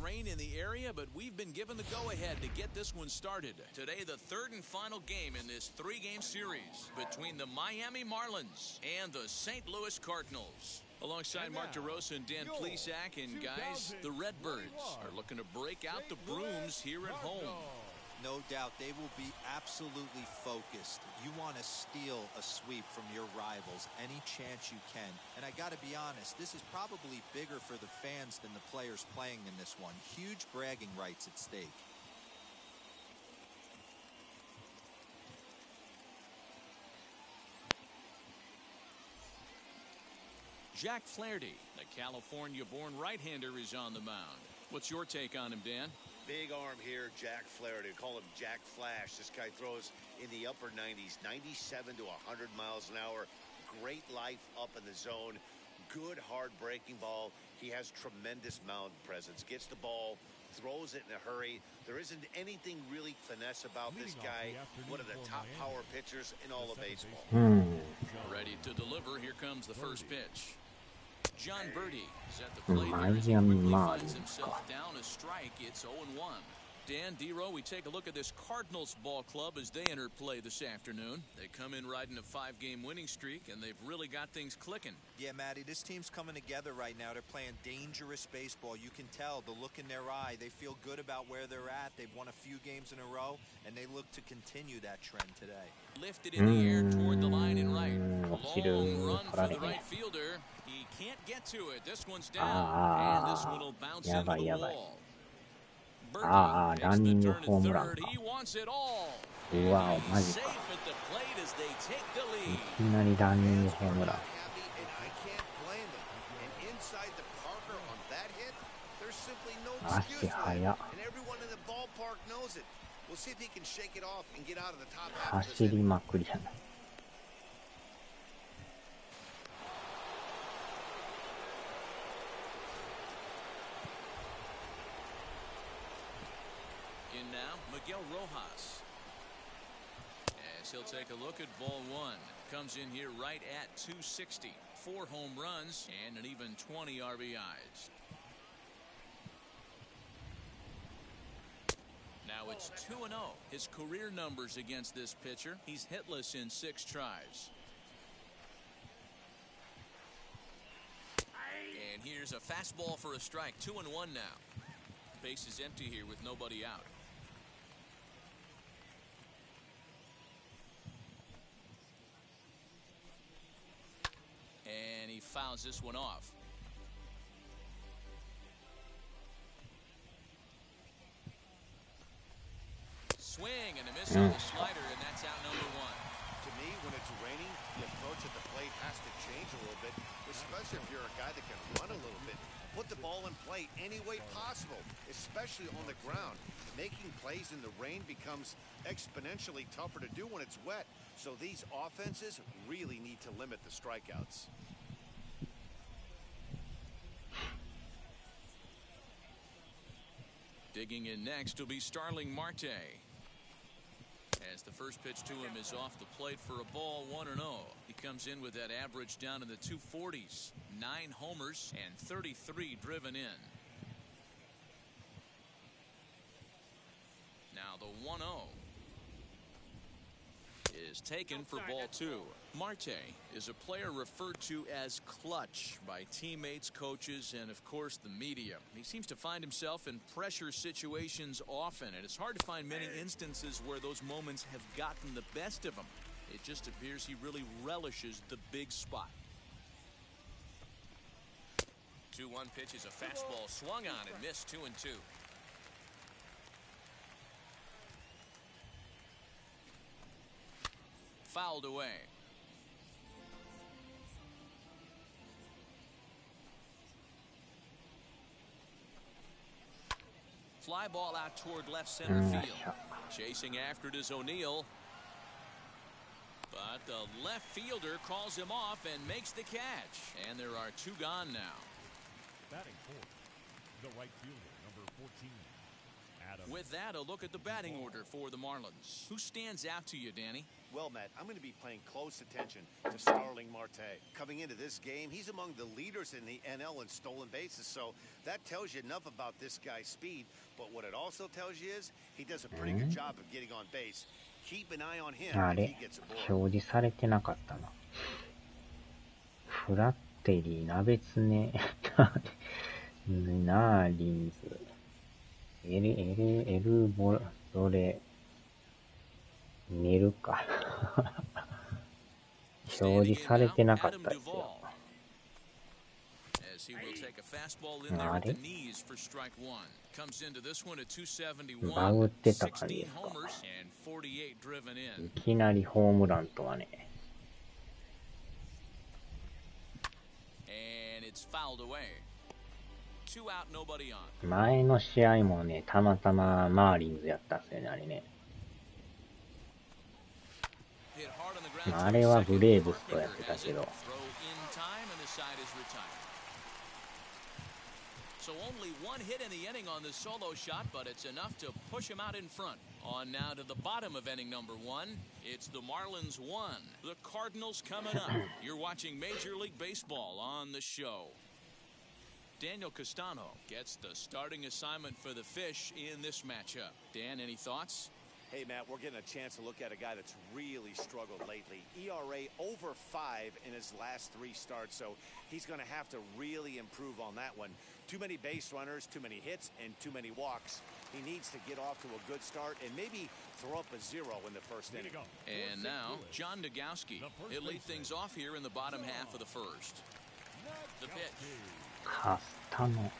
rain in the area, but we've been given the go-ahead to get this one started. Today, the third and final game in this three-game series between the Miami Marlins and the St. Louis Cardinals. Alongside Mark DeRosa and Dan Plesac, and guys, the Redbirds are looking to break out the brooms here at home. No doubt they will be absolutely focused. You want to steal a sweep from your rivals any chance you can. And I got to be honest, this is probably bigger for the fans than the players playing in this one. Huge bragging rights at stake. Jack Flaherty, the California-born right-hander, is on the mound. What's your take on him, Dan? Big arm here, Jack Flaherty. Call him Jack Flash. This guy throws in the upper 90s, 97 to 100 miles an hour. Great life up in the zone. Good hard breaking ball. He has tremendous mound presence. Gets the ball, throws it in a hurry. There isn't anything really finesse about this guy. One of the top power pitchers in all of baseball. Ready to deliver. Here comes the first pitch. John Birdie is at the plate here as he quickly finds himself down a strike. It's 0-1. Dan, D-Row, we take a look at this Cardinals ball club as they enter play this afternoon. They come in riding a 5-game winning streak, and they've really got things clicking. Yeah, Matty, this team's coming together right now. They're playing dangerous baseball. You can tell the look in their eye. They feel good about where they're at. They've won a few games in a row, and they look to continue that trend today. Lifted in the air toward the line and right. Long run for the right fielder. He can't get to it. This one's down, and this one will bounce into the wall. Birdie takes the turn at third. He wants it all. Wow, Safe at the plate as they take the lead. いきなりランニングホームラン。足速っ。走りまくりじゃない。In now, Miguel Rojas. As he'll take a look at ball one. Comes in here right at 260. 4 home runs and an even 20 RBIs. Now it's 2-0. His career numbers against this pitcher. He's hitless in 6 tries. And here's a fastball for a strike. 2-1 now. Base is empty here with nobody out. And he fouls this one off. Swing and a miss on the slider, and that's out number 1. To me, when it's raining, the approach at the plate has to change a little bit, especially if you're a guy that can run a little bit. Put the ball in play any way possible, especially on the ground. Making plays in the rain becomes exponentially tougher to do when it's wet. So these offenses really need to limit the strikeouts. Digging in next will be Starling Marte. As the first pitch to him is off the plate for a ball, 1-0. He comes in with that average down in the 240s. 9 homers and 33 driven in. Now the 1-0 is taken for ball 2. Marte is a player referred to as clutch by teammates, coaches, and of course the media. He seems to find himself in pressure situations often, and it's hard to find many instances where those moments have gotten the best of him. It just appears he really relishes the big spot. 2-1 pitch is a fastball swung on and missed. 2-2. Fouled away. Fly ball out toward left center field. Chasing after it is O'Neill. But the left fielder calls him off and makes the catch. And there are 2 gone now. Batting fourth, the right fielder, number 14, With that, a look at the batting order for the Marlins. Who stands out to you, Danny? Well, Matt, I'm going to be paying close attention to Starling Marte. Coming into this game, he's among the leaders in the NL in stolen bases, so that tells you enough about this guy's speed. But what it also tells you is he does a pretty good job of getting on base. Keep an eye on him if he gets aboard. 表示されてなかったな。フラッテリー、ナベツネ、ナーリンズ、エルボドレ、メルか。表示されてなかったですよ。あれ？バグってた感じですか。いきなりホームランとはね。前の試合もね、たまたまマーリンズやったんですよね、あれね。あれはブレーブスとやってたけど。So only one hit in the inning on the solo shot, but it's enough to push him out in front. On now to the bottom of inning number 1. It's the Marlins 1. The Cardinals coming up. You're watching Major League Baseball on the show. Daniel Castano gets the starting assignment for the Fish in this matchup. Dan, any thoughts? Hey, Matt, we're getting a chance to look at a guy that's really struggled lately. ERA over 5 in his last 3 starts, so he's going to have to really improve on that one. Too many base runners, too many hits, and too many walks. He needs to get off to a good start and maybe throw up a 0 in the first inning. And now, John Degowski. He'll lead things off here in the bottom half of the first. The pitch. Castano.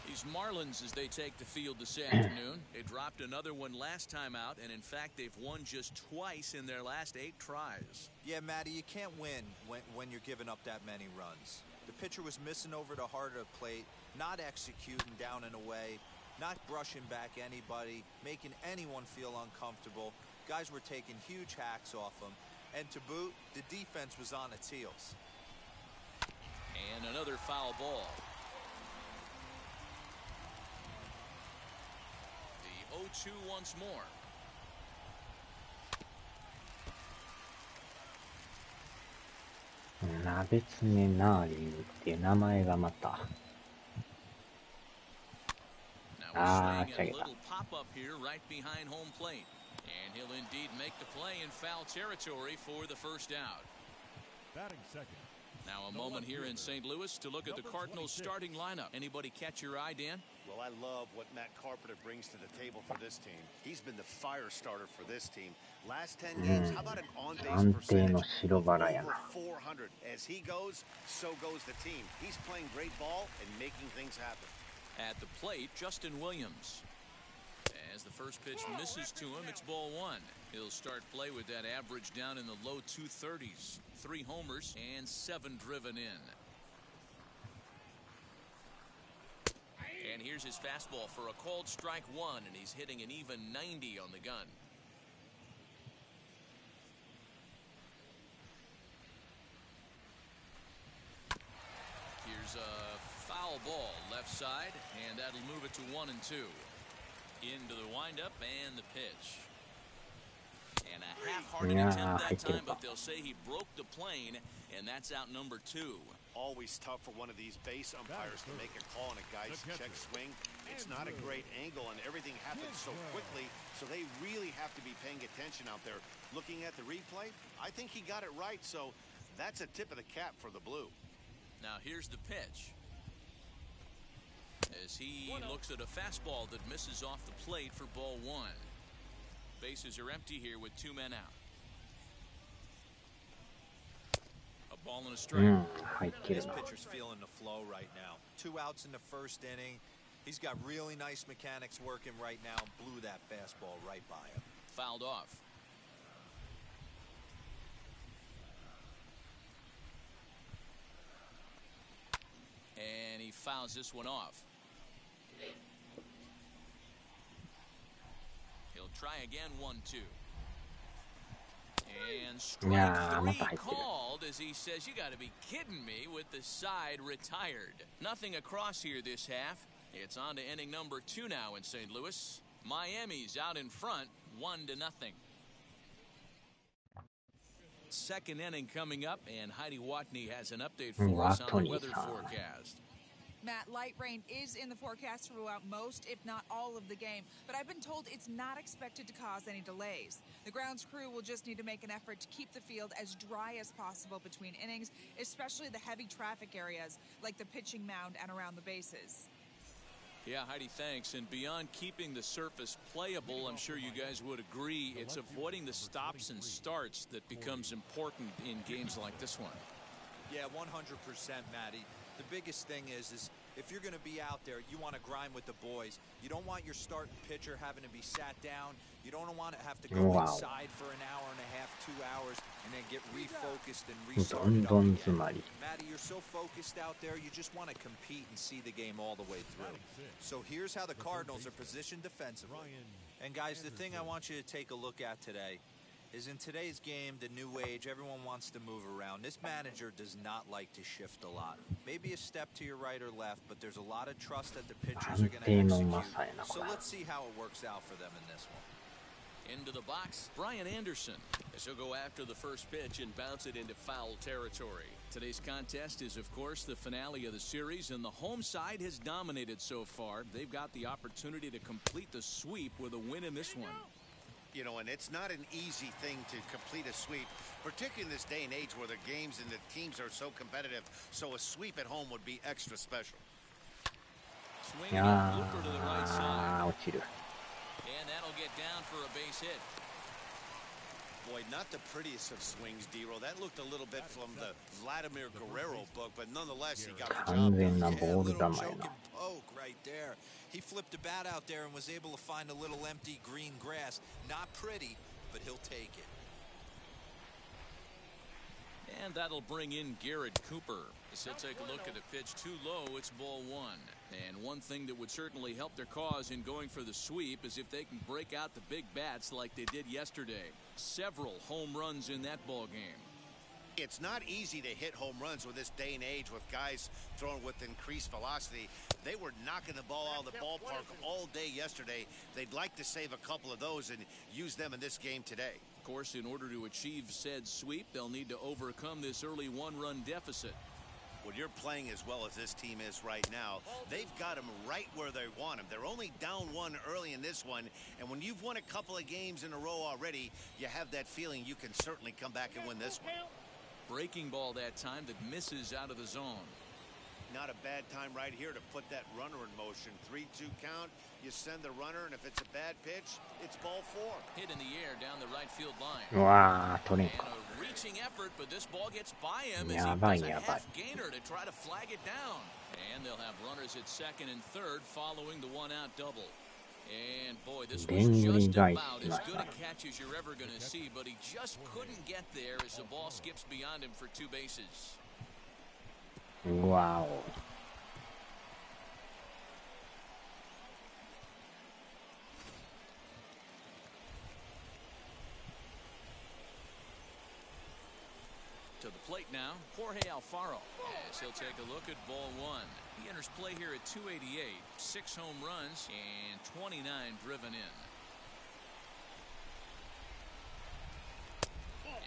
These Marlins, as they take the field this afternoon, they dropped another one last time out, and in fact, they've won just twice in their last 8 tries. Yeah, Matty, you can't win when you're giving up that many runs. The pitcher was missing over the heart of the plate, not executing down and away, not brushing back anybody, making anyone feel uncomfortable. Guys were taking huge hacks off him, and to boot, the defense was on its heels. And another foul ball. The 0-2 once more. Nabetsune Naring っていう名前がまた。ああ、違う。Pop-up here right behind home plate. And he'll indeed make the play in foul territory for the first out. Batting second. Now a moment here in St. Louis to look at the Cardinals starting lineup. Anybody catch your eye, Dan? Well, I love what Matt Carpenter brings to the table for this team. He's been the fire starter for this team. Last 10 games, how about an on-base percentage of over 400? As he goes, so goes the team. He's playing great ball and making things happen. At the plate, Justin Williams. As the first pitch misses to him, it's ball 1. He'll start play with that average down in the low 230s. 3 homers and 7 driven in. And here's his fastball for a called strike 1, and he's hitting an even 90 on the gun. Here's a foul ball left side, and that'll move it to 1 and 2. Into the windup and the pitch. And a half-hearted attempt that time, but they'll say he broke the plane, and that's out number 2. Always tough for one of these base umpires to make a call on a guy's check swing. It's not a great angle, and everything happens so quickly, so they really have to be paying attention out there. Looking at the replay, I think he got it right, so that's a tip of the cap for the Blue. Now here's the pitch. As he looks at a fastball that misses off the plate for ball 1. Bases are empty here with 2 men out. A ball and a strike. This pitcher's feeling the flow right now. 2 outs in the first inning. He's got really nice mechanics working right now. Blew that fastball right by him. Fouled off. And he fouls this one off. He'll try again, 1-2. And strike 3 called as he says, you got to be kidding me, with the side retired. Nothing across here this half. It's on to inning number 2 now in St. Louis. Miami's out in front, 1-0. Second inning coming up, and Heidi Watney has an update for us on the weather forecast. Matt, light rain is in the forecast throughout most, if not all, of the game, but I've been told it's not expected to cause any delays. The grounds crew will just need to make an effort to keep the field as dry as possible between innings, especially the heavy traffic areas like the pitching mound and around the bases. Yeah, Heidi, thanks. And beyond keeping the surface playable, I'm sure you guys would agree, it's avoiding the stops and starts that becomes important in games like this one. Yeah, 100%, Matty. The biggest thing is if you're going to be out there, you want to grind with the boys. You don't want your starting pitcher having to be sat down. You don't want to have to go inside for an hour and a half, 2 hours, and then get refocused and restarted up again. Matty, you're so focused out there, you just want to compete and see the game all the way through. So here's how the Cardinals are positioned defensively. And guys, the thing I want you to take a look at today is in today's game, the new age, everyone wants to move around. This manager does not like to shift a lot. Maybe a step to your right or left, but there's a lot of trust that the pitchers are going to execute. So let's see how it works out for them in this one. Into the box, Brian Anderson, as he'll go after the first pitch and bounce it into foul territory. Today's contest is, of course, the finale of the series, and the home side has dominated so far. They've got the opportunity to complete the sweep with a win in this one. You know, and it's not an easy thing to complete a sweep, particularly in this day and age where the games and the teams are so competitive. So a sweep at home would be extra special. Swinging a blooper to the right side. And that'll get down for a base hit. Boy, not the prettiest of swings, D-Roll. That looked a little bit from the Vladimir Guerrero book, but nonetheless, he got the job done. Yeah, a little choke and poke right there. He flipped a bat out there and was able to find a little empty green grass. Not pretty, but he'll take it. And that'll bring in Garrett Cooper. So take a look at a pitch too low. It's ball 1. And one thing that would certainly help their cause in going for the sweep is if they can break out the big bats like they did yesterday. Several home runs in that ball game. It's not easy to hit home runs with this day and age with guys throwing with increased velocity. They were knocking the ball out of the ballpark all day yesterday. They'd like to save a couple of those and use them in this game today. Of course, in order to achieve said sweep, they'll need to overcome this early 1-run deficit. When you're playing as well as this team is right now, they've got them right where they want them. They're only down 1 early in this one, and when you've won a couple of games in a row already, you have that feeling you can certainly come back and win this one. Breaking ball that time that misses out of the zone. Not a bad time right here to put that runner in motion. 3-2 count. You send the runner, and if it's a bad pitch, it's ball 4. Hit in the air down the right field line. Wow, and a reaching effort, but this ball gets by him as he does a half gainer to try to flag it down. And they'll have runners at second and third following the 1-out double. And boy, this was just about as good a catch as you're ever going to see, but he just couldn't get there as the ball skips beyond him for 2 bases. Wow. To the plate now, Jorge Alfaro, as he'll take a look at ball 1. He enters play here at 288, 6 home runs and 29 driven in.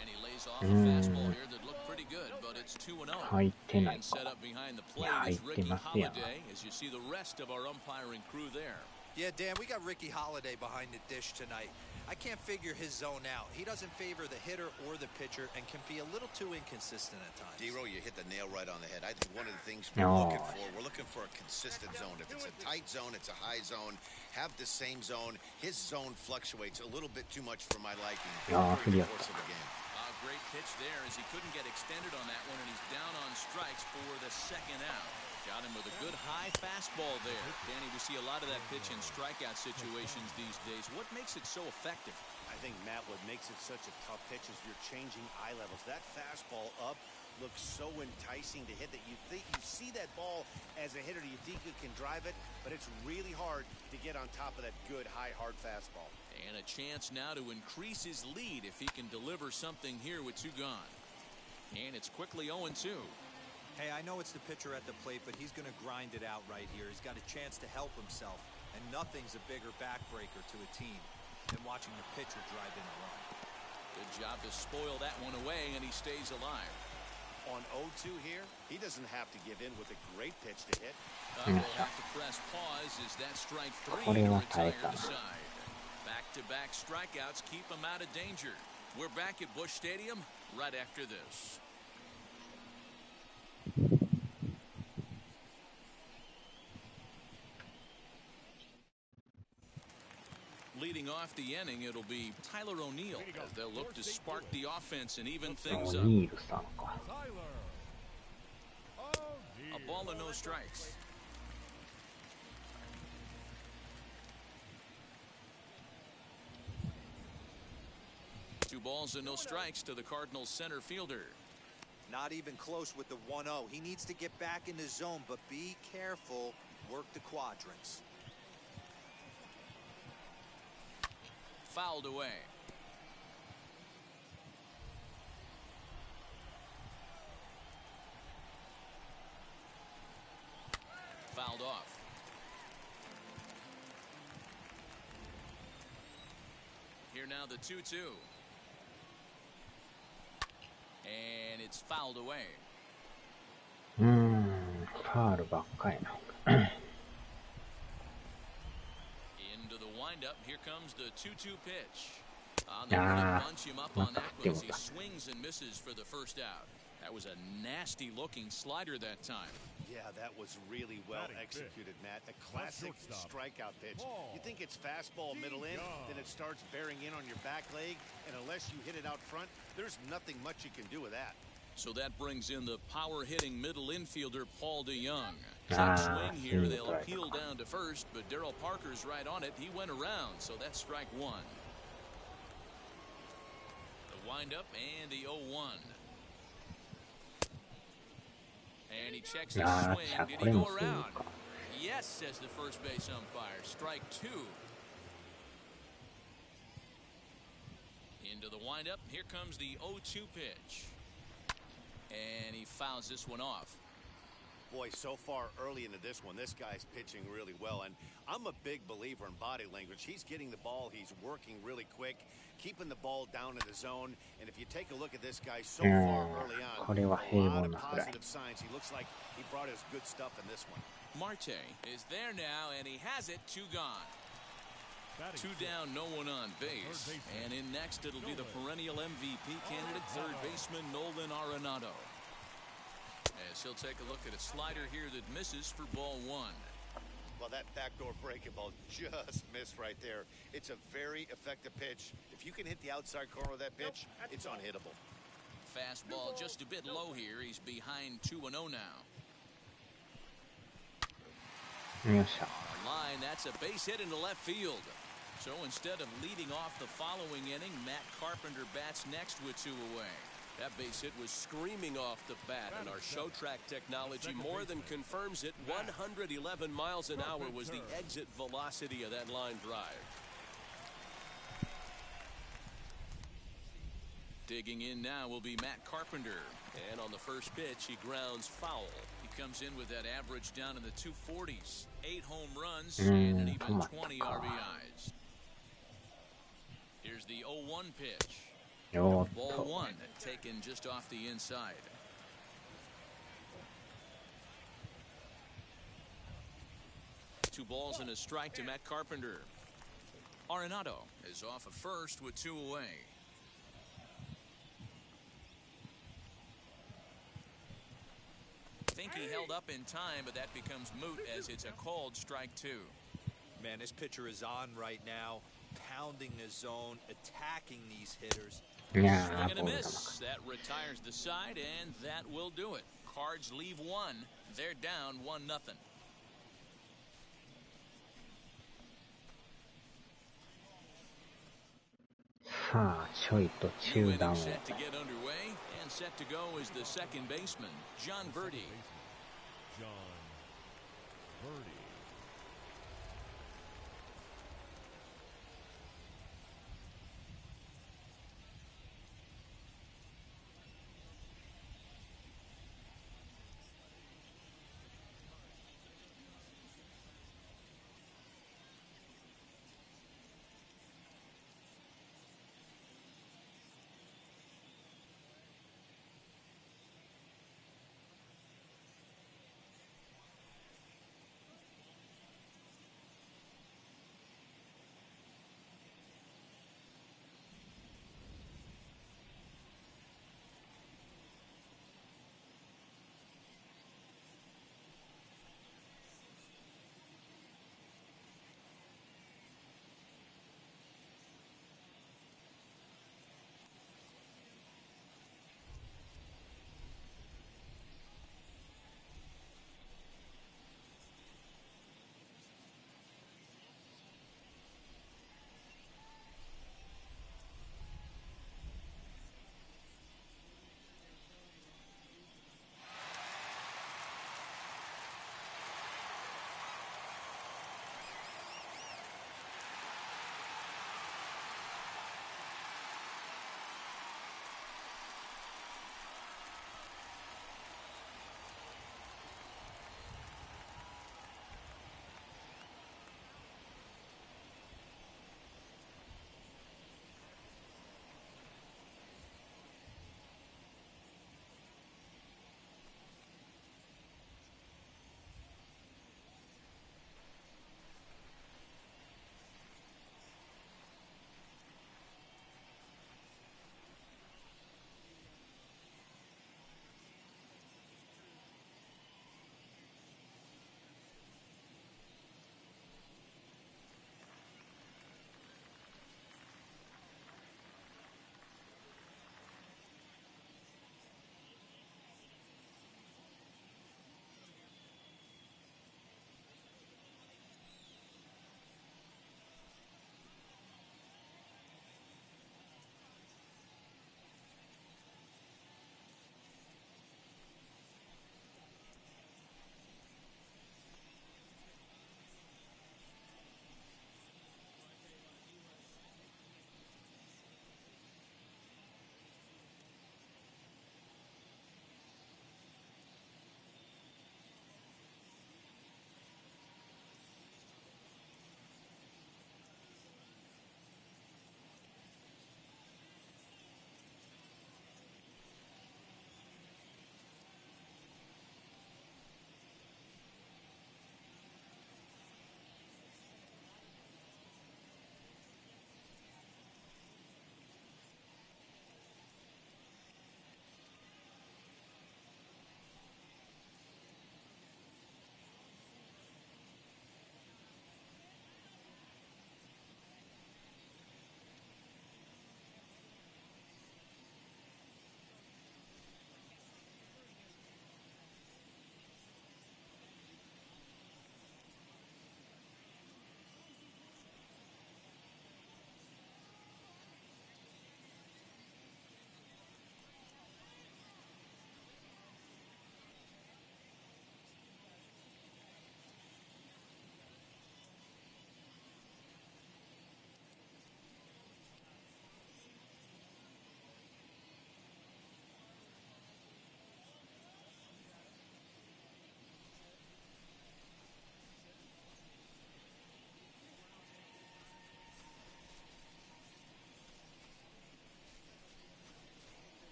And he lays off a fastball here that looked pretty good, but it's 2-0. And set up behind the plate is Ricky Holiday, as you see the rest of our umpiring crew there. Yeah, Dan, we got Ricky Holiday behind the dish tonight. I can't figure his zone out. He doesn't favor the hitter or the pitcher and can be a little too inconsistent at times. D-Roll, you hit the nail right on the head. I think one of the things we're looking for a consistent zone. If it's a tight zone, it's a high zone. Have the same zone. His zone fluctuates a little bit too much for my liking during the course of the game. Great pitch there as he couldn't get extended on that one, and he's down on strikes for the 2nd out. Got him with a good high fastball there. Danny, we see a lot of that pitch in strikeout situations these days. What makes it so effective? I think, Matt, what makes it such a tough pitch is you're changing eye levels. That fastball up looks so enticing to hit that you think you see that ball as a hitter, you think you can drive it, but it's really hard to get on top of that good high hard fastball. And a chance now to increase his lead if he can deliver something here with 2 gone. And it's quickly 0-2. Hey, I know it's the pitcher at the plate, but he's going to grind it out right here. He's got a chance to help himself, and nothing's a bigger backbreaker to a team than watching the pitcher drive in a run. Good job to spoil that one away, and he stays alive. On 0-2 here, he doesn't have to give in with a great pitch to hit. We'll have to press pause as that strike 3 to retire the side. Back-to-back strikeouts keep him out of danger. We're back at Busch Stadium right after this. Leading off the inning, it'll be Tyler O'Neill as they'll look to spark the offense and even things up. A ball and no strikes. 2 balls and no strikes to the Cardinals center fielder. Not even close with the 1-0. He needs to get back in the zone, but be careful. Work the quadrants. Fouled away. Fouled off. Here now the 2-2. And it's fouled away. ファールばっかりな。Into the windup. Here comes the 2-2 pitch. They bunch him up on that one as he swings and misses for the first out. That was a nasty looking slider that time. Yeah, that was really well executed, Matt. A classic strikeout pitch. You think it's fastball middle in, then it starts bearing in on your back leg, and unless you hit it out front, there's nothing much you can do with that. So that brings in the power-hitting middle infielder Paul DeYoung. Check swing here. They'll appeal down to first, but Darryl Parker's right on it. He went around, so that's strike 1. The windup and the 0-1. And he checks the swing. Did he go around? Yes, says the first base umpire. Strike 2. Into the windup. Here comes the 0-2 pitch. And he fouls this one off. Boy, so far early into this one, this guy's pitching really well. And I'm a big believer in body language. He's getting the ball. He's working really quick, keeping the ball down in the zone. And if you take a look at this guy so far early on, a lot of positive signs. He looks like he brought his good stuff in this one. Marte is there now, and he has it. 2 gone. 2 down, no one on base. And in next, it'll be the perennial MVP candidate, third baseman Nolan Arenado. As he'll take a look at a slider here that misses for ball 1. Well, that backdoor breaking ball just missed right there. It's a very effective pitch. If you can hit the outside corner of that pitch, it's unhittable. Fastball just a bit low here. He's behind 2-0 now. On the line, that's a base hit into left field. So instead of leading off the following inning, Matt Carpenter bats next with 2 away. That base hit was screaming off the bat, and our show track technology more than confirms it. 111 miles an hour was the exit velocity of that line drive. Digging in now will be Matt Carpenter. And on the first pitch, he grounds foul. He comes in with that average down in the 240s. 8 home runs and an even 20 RBIs. Here's the 0-1 pitch. Ball 1 taken just off the inside. Two balls and a strike to Matt Carpenter. Arenado is off at first with 2 away. Think he held up in time, but that becomes moot as it's a called strike 2. Man, this pitcher is on right now, pounding the zone, attacking these hitters. Swing and a miss. That retires the side, and that will do it. Cards leave 1. They're down 1-0. New inning set to get underway, and set to go is the second baseman, John Verdi. John Verdi.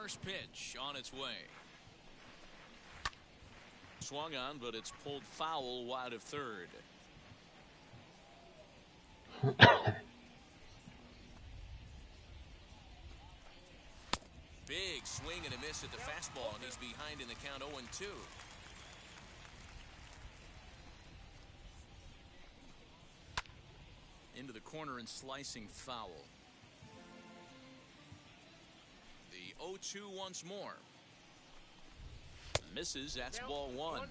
First pitch on its way. Swung on, but it's pulled foul wide of third. Big swing and a miss at the fastball, and he's behind in the count 0-2. Into the corner and slicing foul. The 0-2 once more. Misses, that's ball one.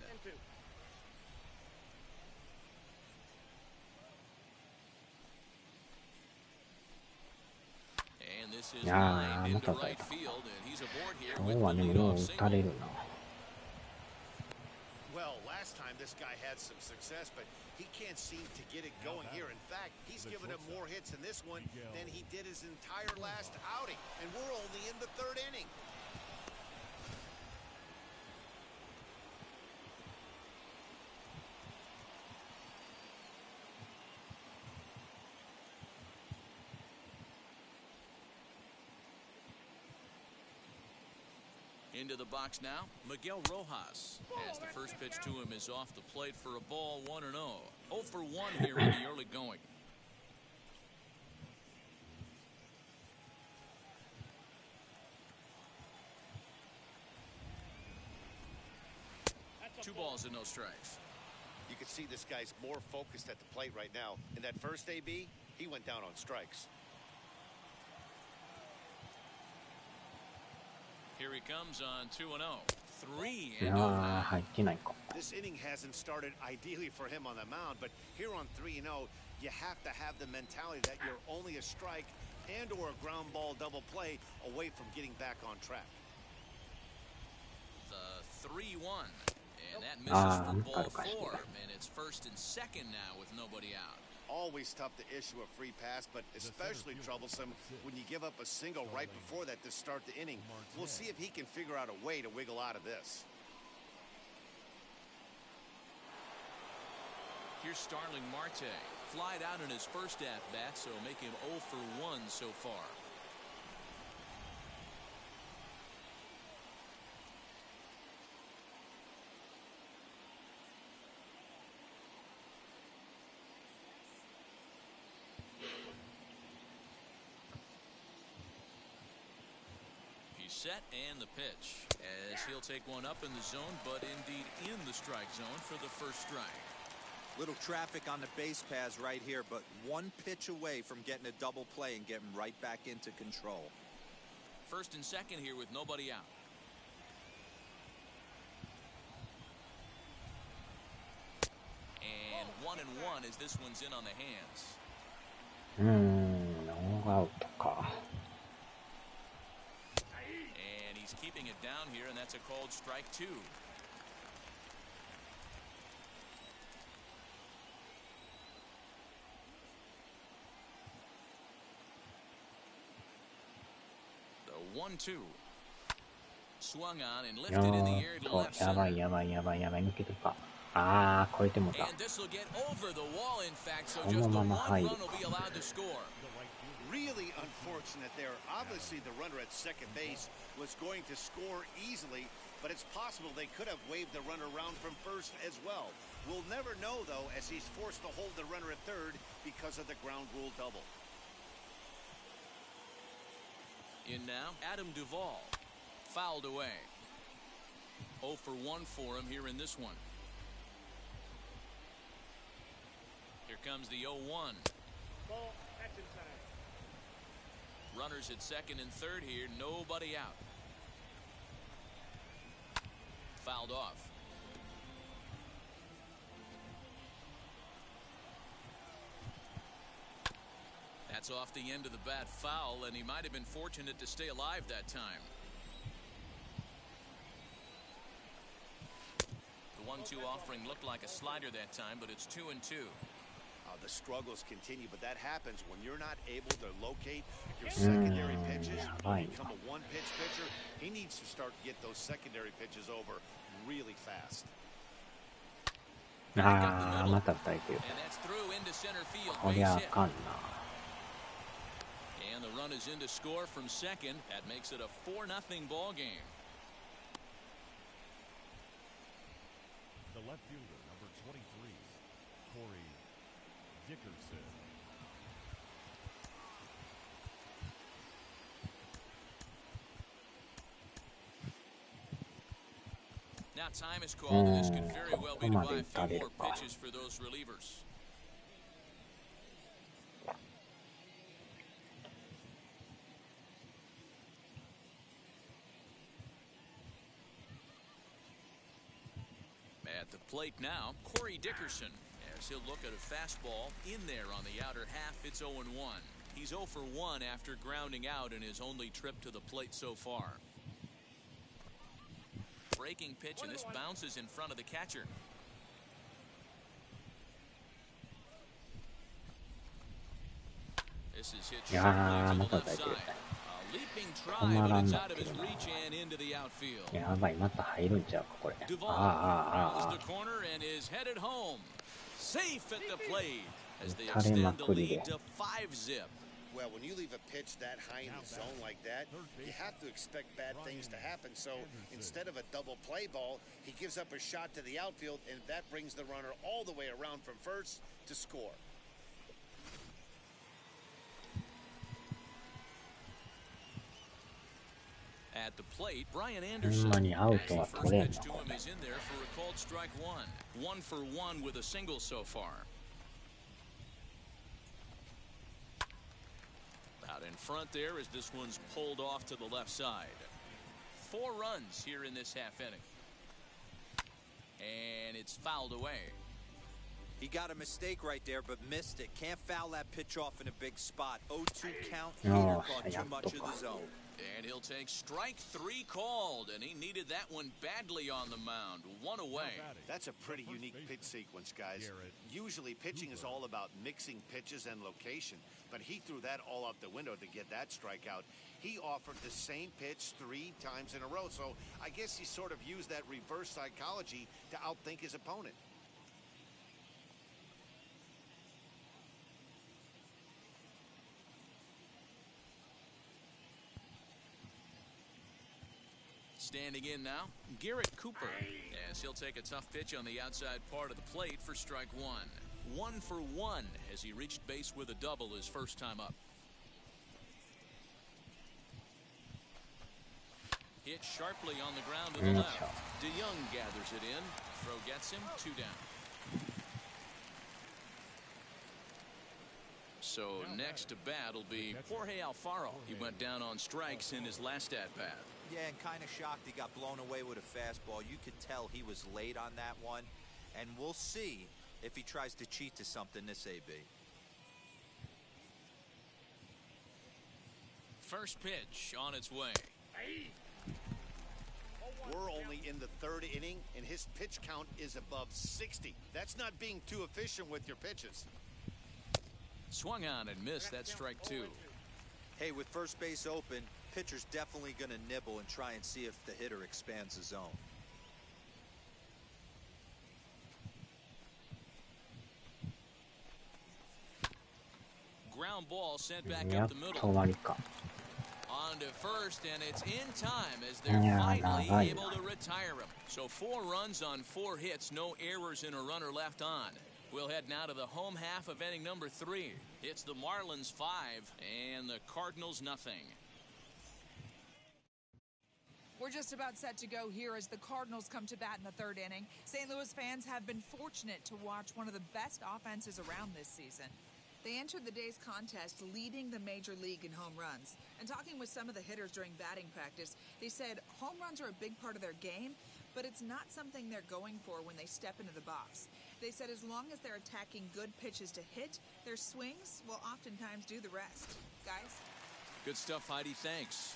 And this is lined into right field, and he's aboard here with the leadoff single. Well, last time this guy had some success, but he can't seem to get it going here. In fact, he's given up more hits in this one than he did his entire last outing, and we're only in the third inning. Into the box now, Miguel Rojas, as the first pitch to him is off the plate for a ball 1-0. 0 for 1 here in the early going. Two balls and no strikes. You can see this guy's more focused at the plate right now. In that first AB, he went down on strikes. Here he comes on 2-0. 3-0. This inning hasn't started ideally for him on the mound, but here on 3-0, you have to have the mentality that you're only a strike and or a ground ball double play away from getting back on track. The 3-1. And that misses for ball 4. And it's first and second now with nobody out. Always tough to issue a free pass, but especially troublesome when you give up a single right before that to start the inning. We'll see if he can figure out a way to wiggle out of this. Here's Starling Marte. Flied out in his first at-bat, so make him 0 for 1 so far. Set and the pitch as he'll take one up in the zone, but indeed in the strike zone for the first strike. Little traffic on the base paths right here, but one pitch away from getting a double play and getting right back into control. First and second here with nobody out. And 1-1 as this one's in on the hands. ノーアウトか。Keeping it down here, and that's a called strike 2. The 1-2. Swung on and lifted in the air to left center. やばい抜けてるか。ああ、超えてもた。 And this will get over the wall, in fact, so just the one run will be allowed to score. Really unfortunate there. Obviously, the runner at second base was going to score easily, but it's possible they could have waved the runner around from first as well. We'll never know, though, as he's forced to hold the runner at third because of the ground rule double. In now, Adam Duvall. Fouled away. 0 for 1 for him here in this one. Here comes the 0-1. Ball, action time. Runners at second and third here, nobody out. Fouled off. That's off the end of the bat foul, and he might have been fortunate to stay alive that time. The 1-2 offering looked like a slider that time, but it's 2-2. The struggles continue, but that happens when you're not able to locate your secondary pitches. You become a one-pitch pitcher. He needs to start to get those secondary pitches over really fast. ああ、また2人来る。こりゃあかんな。And the run is in to score from second. That makes it a 4-0 ball game. The left fielder, number 23, Corey Dickerson. Now time is called, and this could very well be to buy a few more pitches for those relievers. At the plate now, Corey Dickerson, as he'll look at a fastball in there on the outer half. It's 0-1. He's 0 for 1 after grounding out in his only trip to the plate so far. Breaking pitch, and this bounces in front of the catcher. This is hit sharply to the left side. A leaping try, but it's out of his reach and into the outfield. やばい、また入るんちゃうか、これ。 Duvall あ rounds the corner and is headed home. Safe at the plate as they extend the lead to 5-zip. Well, when you leave a pitch that high in the zone like that, you have to expect bad things to happen. So instead of a double play ball, he gives up a shot to the outfield, and that brings the runner all the way around from first to score. At the plate, Brian Anderson. As the first pitch to him is in there for a called strike one. 1 for 1 with a single so far. Out in front there as this one's pulled off to the left side. 4 runs here in this half inning. And it's fouled away. He got a mistake right there, but missed it. Can't foul that pitch off in a big spot. 0-2 count. Oh, Hitter caught too much of the zone. And he'll take strike 3 called, and he needed that one badly on the mound. 1 away. That's a pretty unique pitch sequence, guys. Usually pitching is all about mixing pitches and location, but he threw that all out the window to get that strikeout. He offered the same pitch 3 times in a row, so I guess he sort of used that reverse psychology to outthink his opponent. Standing in now, Garrett Cooper, as he'll take a tough pitch on the outside part of the plate for strike 1. 1 for 1 as he reached base with a double his first time up. Hit sharply on the ground to the left. DeYoung gathers it in. Throw gets him, 2 down. So next to bat will be Jorge Alfaro. He went down on strikes in his last at-bat. Yeah, and kind of shocked he got blown away with a fastball. You could tell he was late on that one. And we'll see if he tries to cheat to something this AB. First pitch on its way. We're only in the 3rd inning, and his pitch count is above 60. That's not being too efficient with your pitches. Swung on and missed. That strike 2. Hey, with first base open, pitcher's definitely going to nibble and try and see if the hitter expands the zone. Ground ball sent back up the middle. On to first, and it's in time as they're finally able to retire him. So 4 runs on 4 hits, no errors and a runner left on. We'll head now to the home half of inning number 3. It's the Marlins 5 and the Cardinals nothing. We're just about set to go here as the Cardinals come to bat in the 3rd inning. St. Louis fans have been fortunate to watch one of the best offenses around this season. They entered the day's contest leading the major league in home runs. And talking with some of the hitters during batting practice, they said home runs are a big part of their game, but it's not something they're going for when they step into the box. They said as long as they're attacking good pitches to hit, their swings will oftentimes do the rest. Guys? Good stuff, Heidi. Thanks.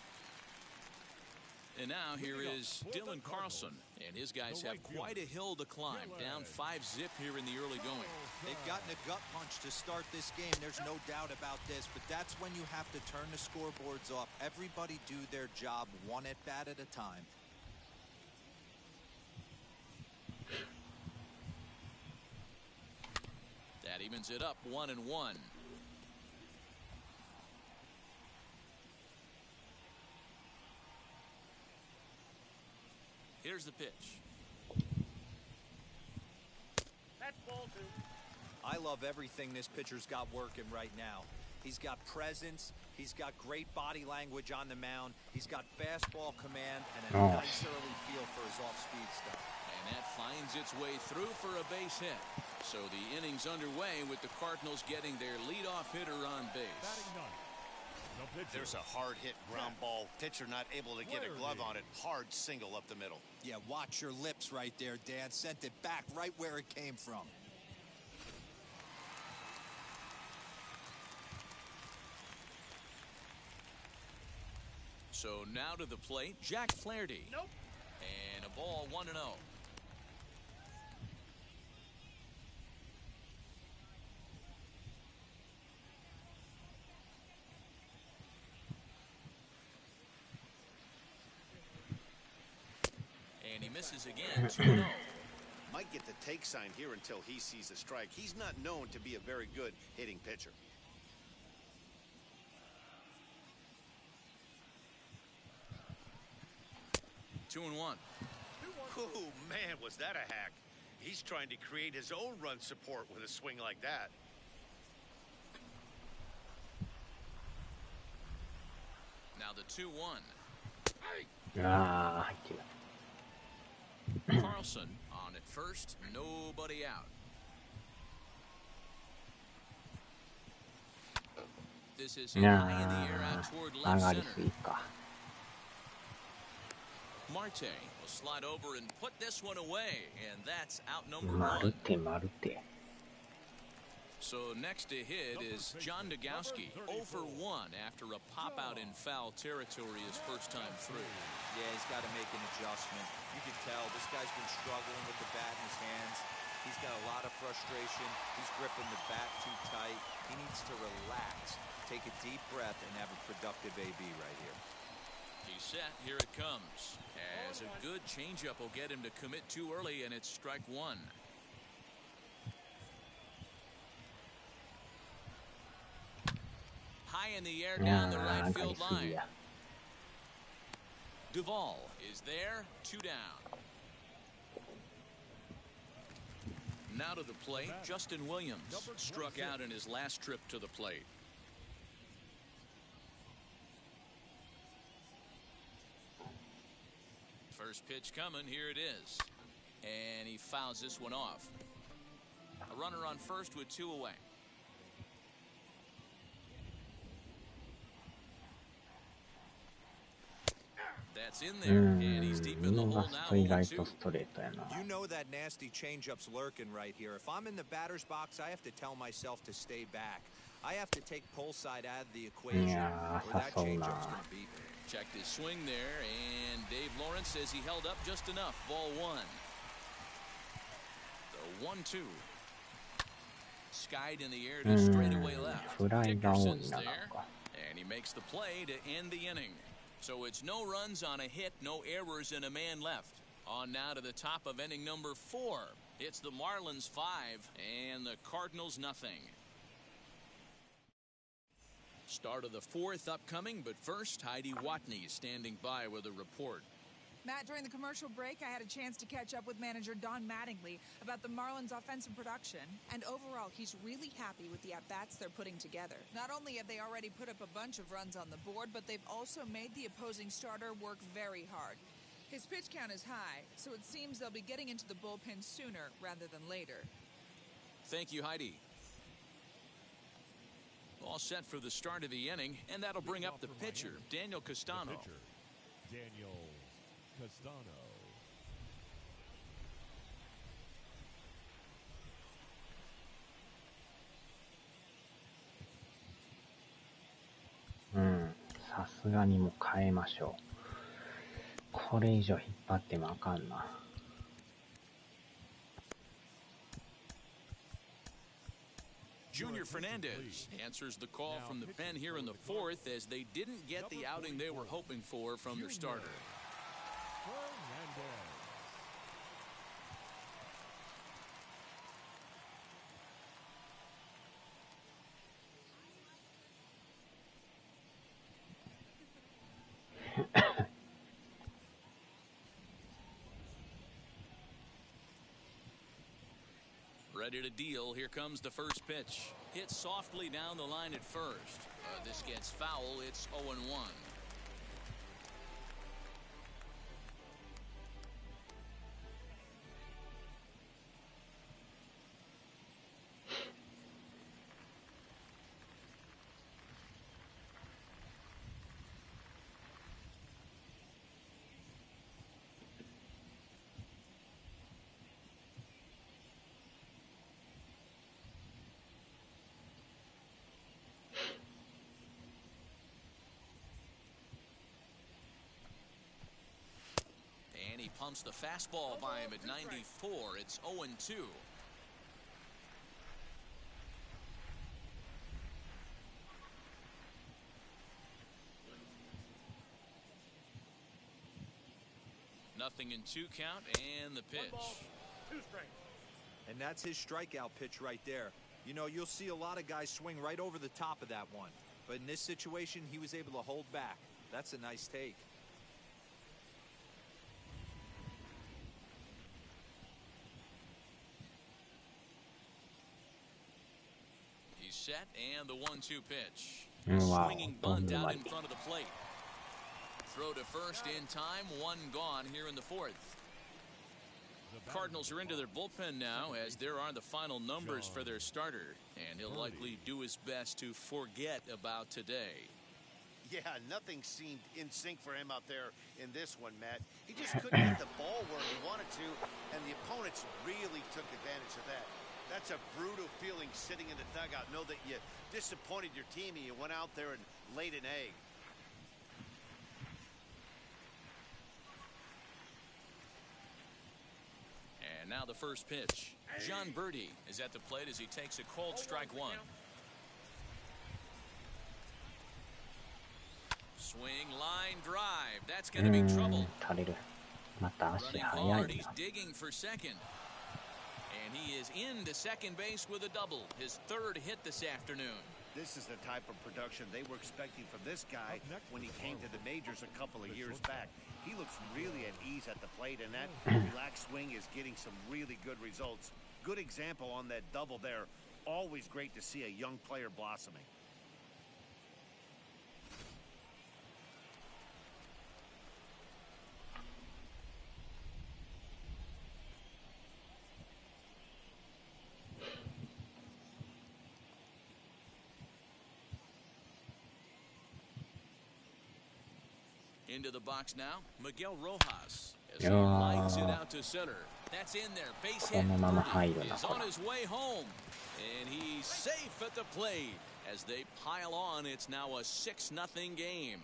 And now here is Dylan Carlson, and his guys have quite a hill to climb, down 5-zip here in the early going. They've gotten a gut punch to start this game. There's no doubt about this, but that's when you have to turn the scoreboards off. Everybody do their job 1 at-bat at a time. That evens it up 1-1. Here's the pitch. That's ball 2. I love everything this pitcher's got working right now. He's got presence. He's got great body language on the mound. He's got fastball command and a nice early feel for his off-speed stuff. And that finds its way through for a base hit. So the inning's underway with the Cardinals getting their leadoff hitter on base. Batting ninth, the pitcher. There's a hard hit ground ball. Pitcher not able to get a glove on it. Hard single up the middle. Yeah, watch your lips right there, Dan. Sent it back right where it came from. So now to the plate, Jack Flaherty. Nope. And a ball 1-0. And he misses again, 2-0. Might get the take sign here until he sees a strike. He's not known to be a very good hitting pitcher. Two and one. Oh, man, was that a hack. He's trying to create his own run support with a swing like that. Now the 2-1. Ah, 入ってる。 Carlson on at first, nobody out. This is hit high in the air out toward 上 left がり center. すぎか。 Marte will slide over and put this one away, and that's out number マル one. テマルテ。 So next to hit is John Nagowski, 0 for 1 after a pop out in foul territory his first time through. Yeah, he's got to make an adjustment. You can tell this guy's been struggling with the bat in his hands. He's got a lot of frustration. He's gripping the bat too tight. He needs to relax, take a deep breath, and have a productive AB right here. He's set. Here it comes. As a good changeup will get him to commit too early, and it's strike one. High in the air down the な right んかり field すぎ line. や。 Duvall is there, 2 down. Now to the plate, Justin Williams struck out in his last trip to the plate. First pitch coming, here it is. And he fouls this one off. A runner on first with 2 away. That's in there, and he's deep in the 見 hole 逃す now. と意外 0-2. とストレートやな。 You know that nasty changeup's lurking right here. If I'm in the batter's box, I have to tell myself to stay back. I have to take pull side out of the equation, Yeah, or that誘うな。 changeup's going to beat me. Checked his swing there, and Dave Lawrence says he held up just enough. Ball 1. The 1-2. Skied in the air to straightaway left. フライが多い Dickerson's な、なん there, か。 and he makes the play to end the inning. So it's no runs on a hit, no errors, and a man left. On now to the top of inning number 4. It's the Marlins 5 and the Cardinals nothing. Start of the 4th upcoming, but first, Heidi Watney is standing by with a report. Matt, during the commercial break, I had a chance to catch up with manager Don Mattingly about the Marlins' offensive production. And overall, he's really happy with the at-bats they're putting together. Not only have they already put up a bunch of runs on the board, but they've also made the opposing starter work very hard. His pitch count is high, so it seems they'll be getting into the bullpen sooner rather than later. Thank you, Heidi. All set for the start of the inning, and that'll bring up the pitcher, Daniel Castano. The pitcher, Daniel Castano. さすがにもう変えましょう。これ以上引っ張ってもあかんな。Junior Fernandez answers the call from the pen here in the 4th as they didn't get the outing they were hoping for from their starter. Fernandez. Ready to deal. Here comes the first pitch. Hit softly down the line at first. This gets foul. It's 0-1. And he pumps the fastball by him at 94. It's 0-2. Nothing in 2 count, and the pitch. 1 ball, 2 strikes. And that's his strikeout pitch right there. You know, you'll see a lot of guys swing right over the top of that one. But in this situation, he was able to hold back. That's a nice take. He's set, and the 1-2 pitch. Wow, Swinging bunt out in front of the plate. Throw to first in time. 1 gone here in the 4th. Cardinals are into their bullpen now, as there are the final numbers for their starter, and he'll likely do his best to forget about today. Yeah, nothing seemed in sync for him out there in this one, Matt. He just couldn't get the ball where he wanted to, and the opponents really took advantage of that. That's a brutal feeling sitting in the dugout. Know that you disappointed your team and you went out there and laid an egg. And now the first pitch. John Birdie is at the plate as he takes a cold strike 1. Swing, line, drive. That's going to be trouble. 垂れる。また足 Running 速 hard, い he's な。 digging for second. And he is into second base with a double. His 3rd hit this afternoon. This is the type of production they were expecting from this guy when he came to the majors a couple of years back. He looks really at ease at the plate, and that relaxed swing is getting some really good results. Good example on that double there. Always great to see a young player blossoming. Into the box now, Miguel Rojas as he lines it out to center. That's in there. Base hit. Birdie is on his way home, and he's safe at the plate as they pile on. It's now a 6-0 game.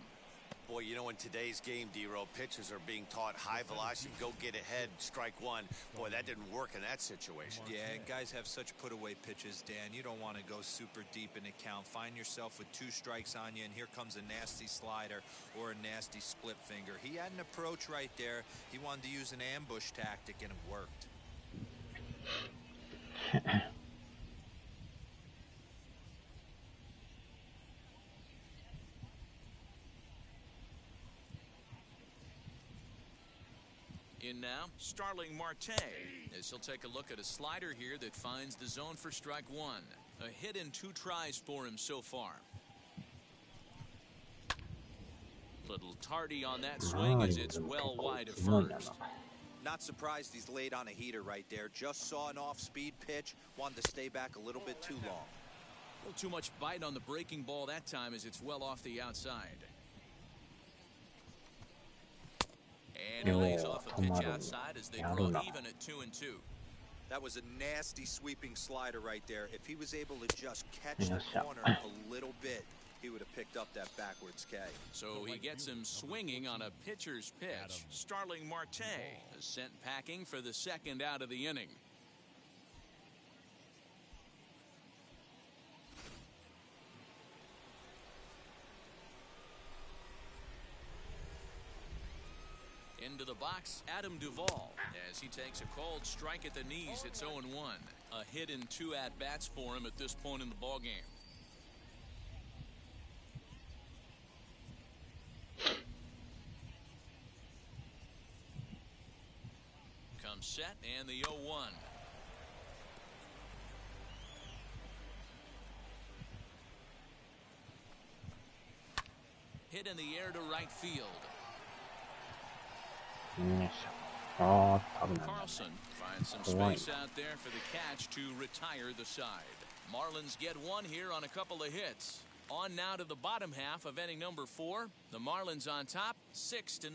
Boy, you know, in today's game, D-Row, pitchers are being taught high velocity, go get ahead, strike 1. Boy, that didn't work in that situation. Yeah, and guys have such put-away pitches, Dan. You don't want to go super deep in the count. Find yourself with 2 strikes on you, and here comes a nasty slider or a nasty split finger. He had an approach right there. He wanted to use an ambush tactic, and it worked. In now, Starling Marte, as he'll take a look at a slider here that finds the zone for strike 1. A hit in 2 tries for him so far. Little tardy on that swing as it's well wide of first. Not surprised he's laid on a heater right there. Just saw an off-speed pitch. Wanted to stay back a little bit too long. A little too much bite on the breaking ball that time as it's well off the outside. And he lays off a pitch outside as they draw even at 2-2. That was a nasty sweeping slider right there. If he was able to just catch the corner a little bit, he would have picked up that backwards K. So he gets him swinging on a pitcher's pitch. Starling Marte is sent packing for the 2nd out of the inning. Into the box, Adam Duvall, as he takes a cold strike at the knees. It's 0-1. A hit in 2 at-bats for him at this point in the ballgame. Comes set, and the 0-1. hit in the air to right field. よいしょ。あー、危ない。 Carlson finds some Hawaii. space out there for the catch to retire the side. Marlins get one here on a couple of hits. On now to the bottom half of inning number 4. The Marlins on top, 6-0.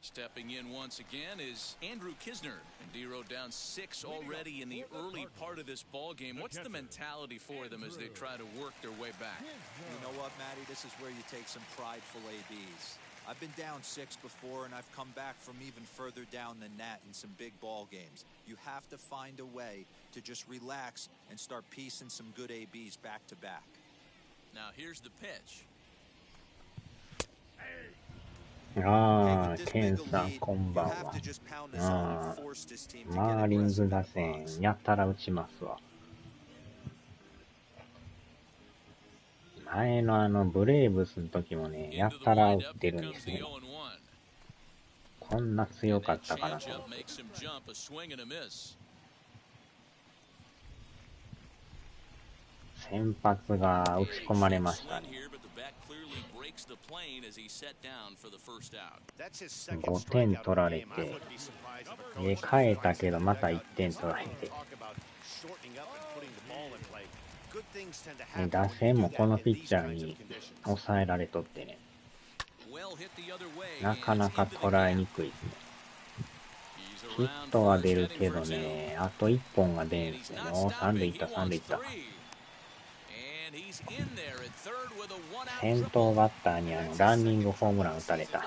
Stepping in once again is Andrew Kisner. And D-Row down 6 already in the early part of this ball game. What's the mentality for them as they try to work their way back? You know what, Matty? This is where you take some prideful ABs. I've been down 6 before, and I've come back from even further down than that in some big ball games. You have to find a way to just relax and start piecing some good ABs back to back. Now here's the pitch. あー、ケンさんこんばんは。あー、マーリンズ打線やたら打ちますわ。前のブレーブスの時もね、やたら打ってるんですね。こんな強かったかなと思って。先発が打ち込まれましたね。5点取られて、変えたけどまた1点取られて。打線もこのピッチャーに抑えられとってね、なかなか捉えにくいですね。ヒットは出るけどね、あと1本が出るんですよね。おー、3塁いった、3塁いった。先頭バッターにランニングホームラン打たれた。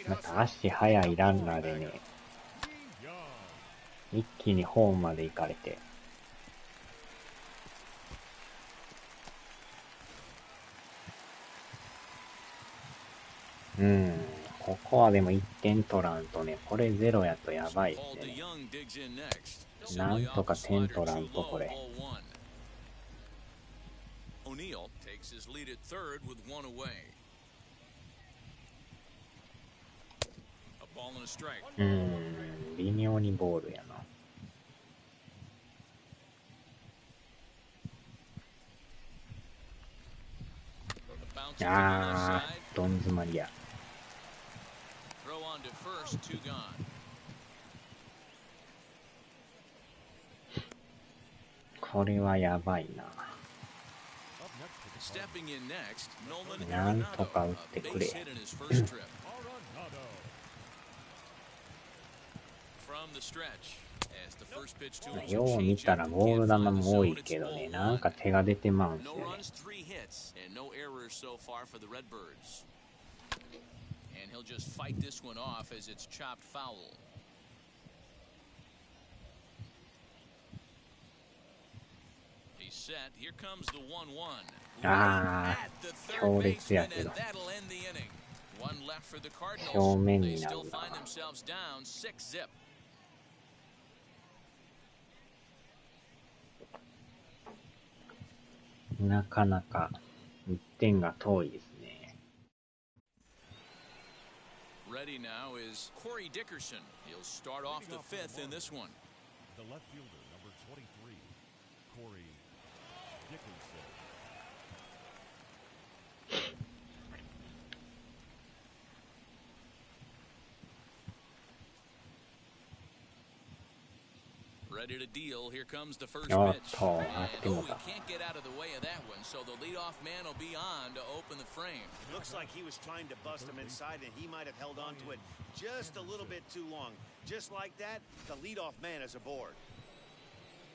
また足速いランナーでね、一気にホームまで行かれて。ここはでも1点取らんとね、これゼロやとやばいですね。なんとか点取らんとこれ。微妙にボールやな。あー、どん詰まりや。これはやばいな。なんとか打ってくれ。よう見たらボール球も多いけどね、なんか手が出てまうんですよね。あー、強烈やけど正面になるな。なかなか1点が遠いですね。Ready now is Corey Dickerson. He'll start off the 5th in this one. The left fielder, number 23, Corey Dickerson. Ready to deal. Here comes the first pitch. And, he can't get out of the way of that one, so the leadoff man will be on to open the frame. Looks like he was trying to bust him inside, and he might have held on to it just a little bit too long. Just like that, the leadoff man is aboard.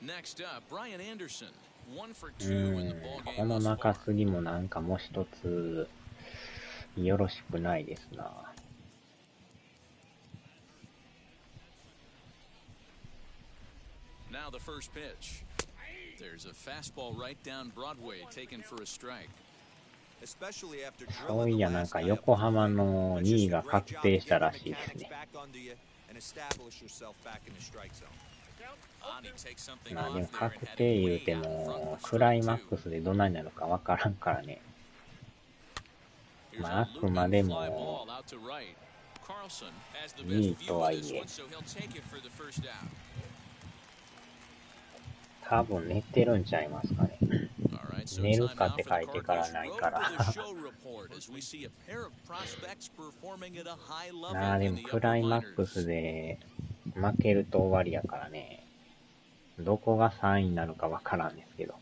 Next up, Brian Anderson. 1 for 2 in the ball game. この中継ぎもなんかもう一つよろしくないですな。Now the first pitch. There's a fastball right down Broadway taken for a strike. そういや、なんか横浜の2位が確定したらしいですね。まあでも確定言うてもクライマックスでどないなのかわからんからね。まああくまでも2位とはいえ。多分寝てるんちゃいますかね。寝るかって書いてからないから。なあ、でもクライマックスで負けると終わりやからね。どこが3位になるかわからんですけど。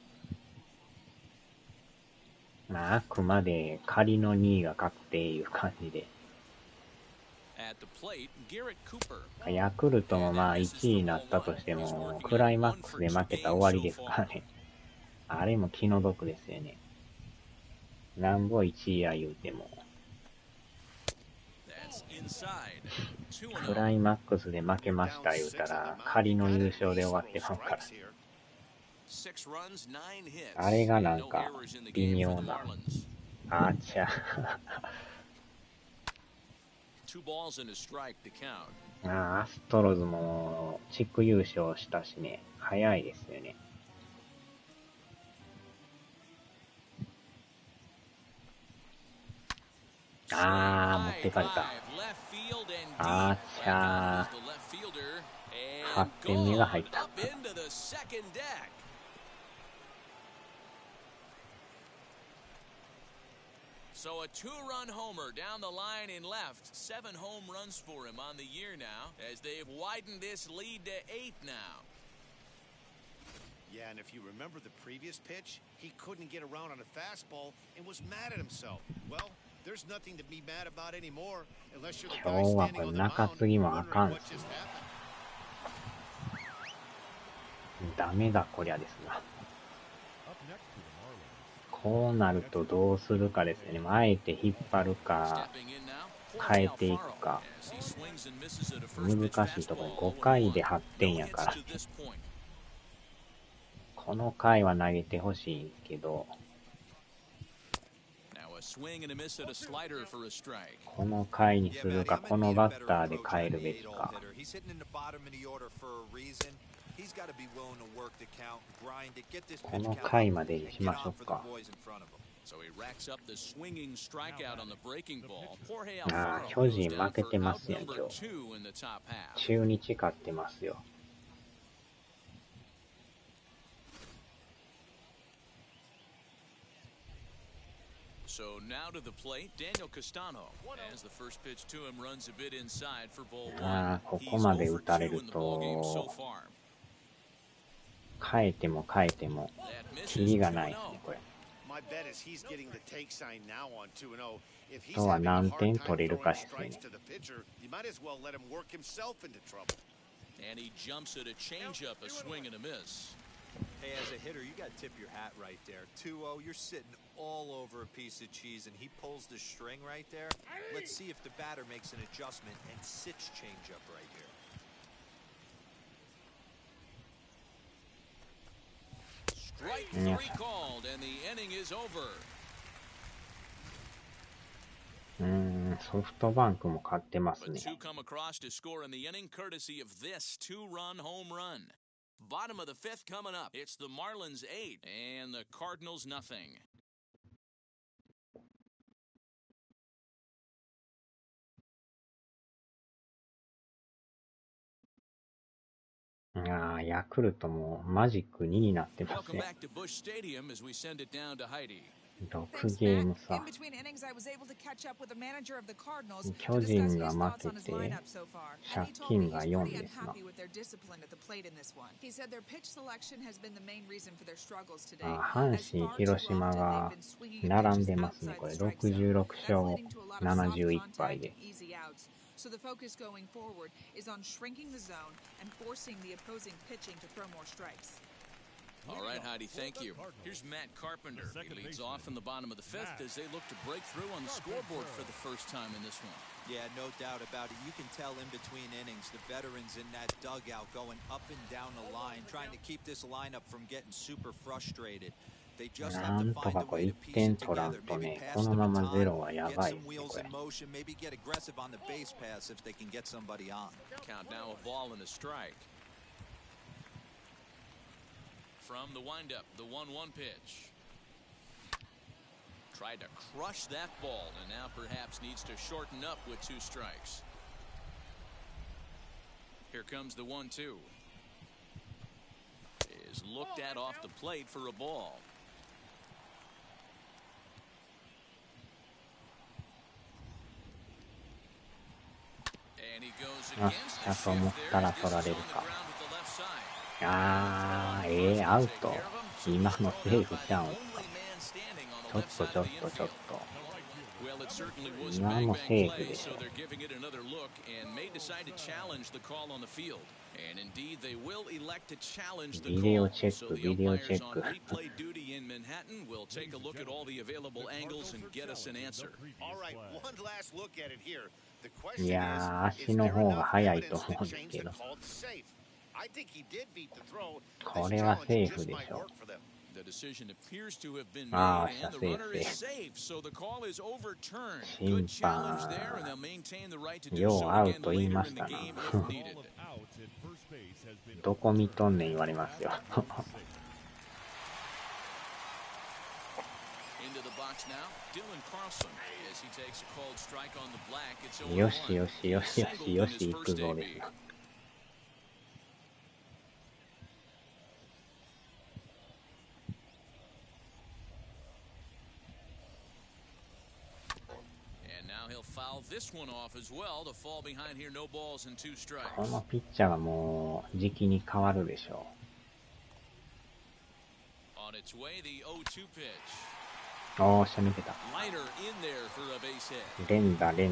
まあ、あくまで仮の2位が確定いう感じで。ヤクルトもまあ1位になったとしても、クライマックスで負けたら終わりですからね。あれも気の毒ですよね。なんぼ1位や言うても。クライマックスで負けました言うたら、仮の優勝で終わってまうから。あれがなんか微妙な。あちゃ。アストロズも地区優勝したしね、早いですよね。持ってかれた。あちゃー。8点目が入った。So a two-run homer down the line in left. 7 home runs for him on the year now, as they've widened this lead to 8 now. Yeah, and if you remember the previous pitch, he couldn't get around on a fastball and was mad at himself. Well, there's nothing to be mad about anymore unless you're the guy standing on the mound wondering what just happened. ダメだこりゃですな。こうなるとどうするかですね。あえて引っ張るか、変えていくか。難しいところ、5回で8点やから、ね。この回は投げてほしいんですけど、この回にするか、このバッターで変えるべきか。この回までにしましょうか。巨人負けてますやん、今日。中日勝ってますよ。ここまで打たれると、変えても変えても、キリがないですね、これ。あとは何点取れるかですね。Hey, as a hitter, you got to tip your hat right there. 2-0, you're sitting all over a piece of cheese, and he pulls the string right there. Let's see if the batter makes an adjustment and sits changeup right here. Strike 3 called, and the inning is over. ソフトバンクも勝ってますね。 But two come across to score in the inning, courtesy of this two-run home run. Bottom of the 5th coming up. It's the Marlins 8 and the Cardinals nothing. Ah, ヤクルトもマジック2になってますね。6ゲーム差。巨人が負けて、借金が4ですな。阪神、広島が並んでますね。これ66勝71敗で。So the focus going forward is on shrinking the zone and forcing the opposing pitching to throw more strikes. All right, Heidi, thank you. Here's Matt Carpenter. He leads off in the bottom of the 5th as they look to break through on the scoreboard for the first time in this one. Yeah, no doubt about it. You can tell in between innings, the veterans in that dugout going up and down the line, trying to keep this lineup from getting super frustrated. なんとかこれ1点取らんとね、このままゼロはやばいですね、これ。Count now a ball and a strike. From the windup, the 1-1 pitch. Tried to crush that ball and now perhaps needs to shorten up with 2 strikes. Here comes the 1-2. is looked at off the plate for a ball. And he goes よし、 against だ the と思っ shift た there. ら He's 取られ on る the か。 ground with the left side. アウト。今のセーフちゃうんか。ちょっと。 Well, it certainly was a 今 bang の bang セーフ play, でし so ょ。 they're giving it another look and may decide to challenge the call on the field. And indeed, they will elect to challenge the ビデオ call. チェッ So ク、 the ビデオチェ umpires ッ on ク。 replay duty in Manhattan will take a look at all the available angles and get us an answer. All right, one last look at it here. The い question やー、 is 足 there の方が enough 早いと evidence 思 to うんです change け the ど。 call to safe? I think he did beat the throw. こ This れは challenge セーフ just で might しょ。 work for them. The decision appears to have been あ made, あ、 and the セー runner フ、セ is ーフ。 safe. So the call is overturned. 審 Good challenge there, 判 and they'll maintain the right to do よう so アウ again ト言い later ま in し the たな。 game if needed. どこ見とんねん言われますよ。 Into the box now, Dylan Carlson as he takes a cold strike on the black. It's よし 0-1. よしよしよしよし、行くぞですな。 And now he'll foul this one off as well to fall behind here. No balls and 2 strikes. このピッチャーはもう、時期に変わるでしょ On its way, the 0-2 pitch. う。おー、下抜けた。 Liner in there for a base hit. 連打。 Hey,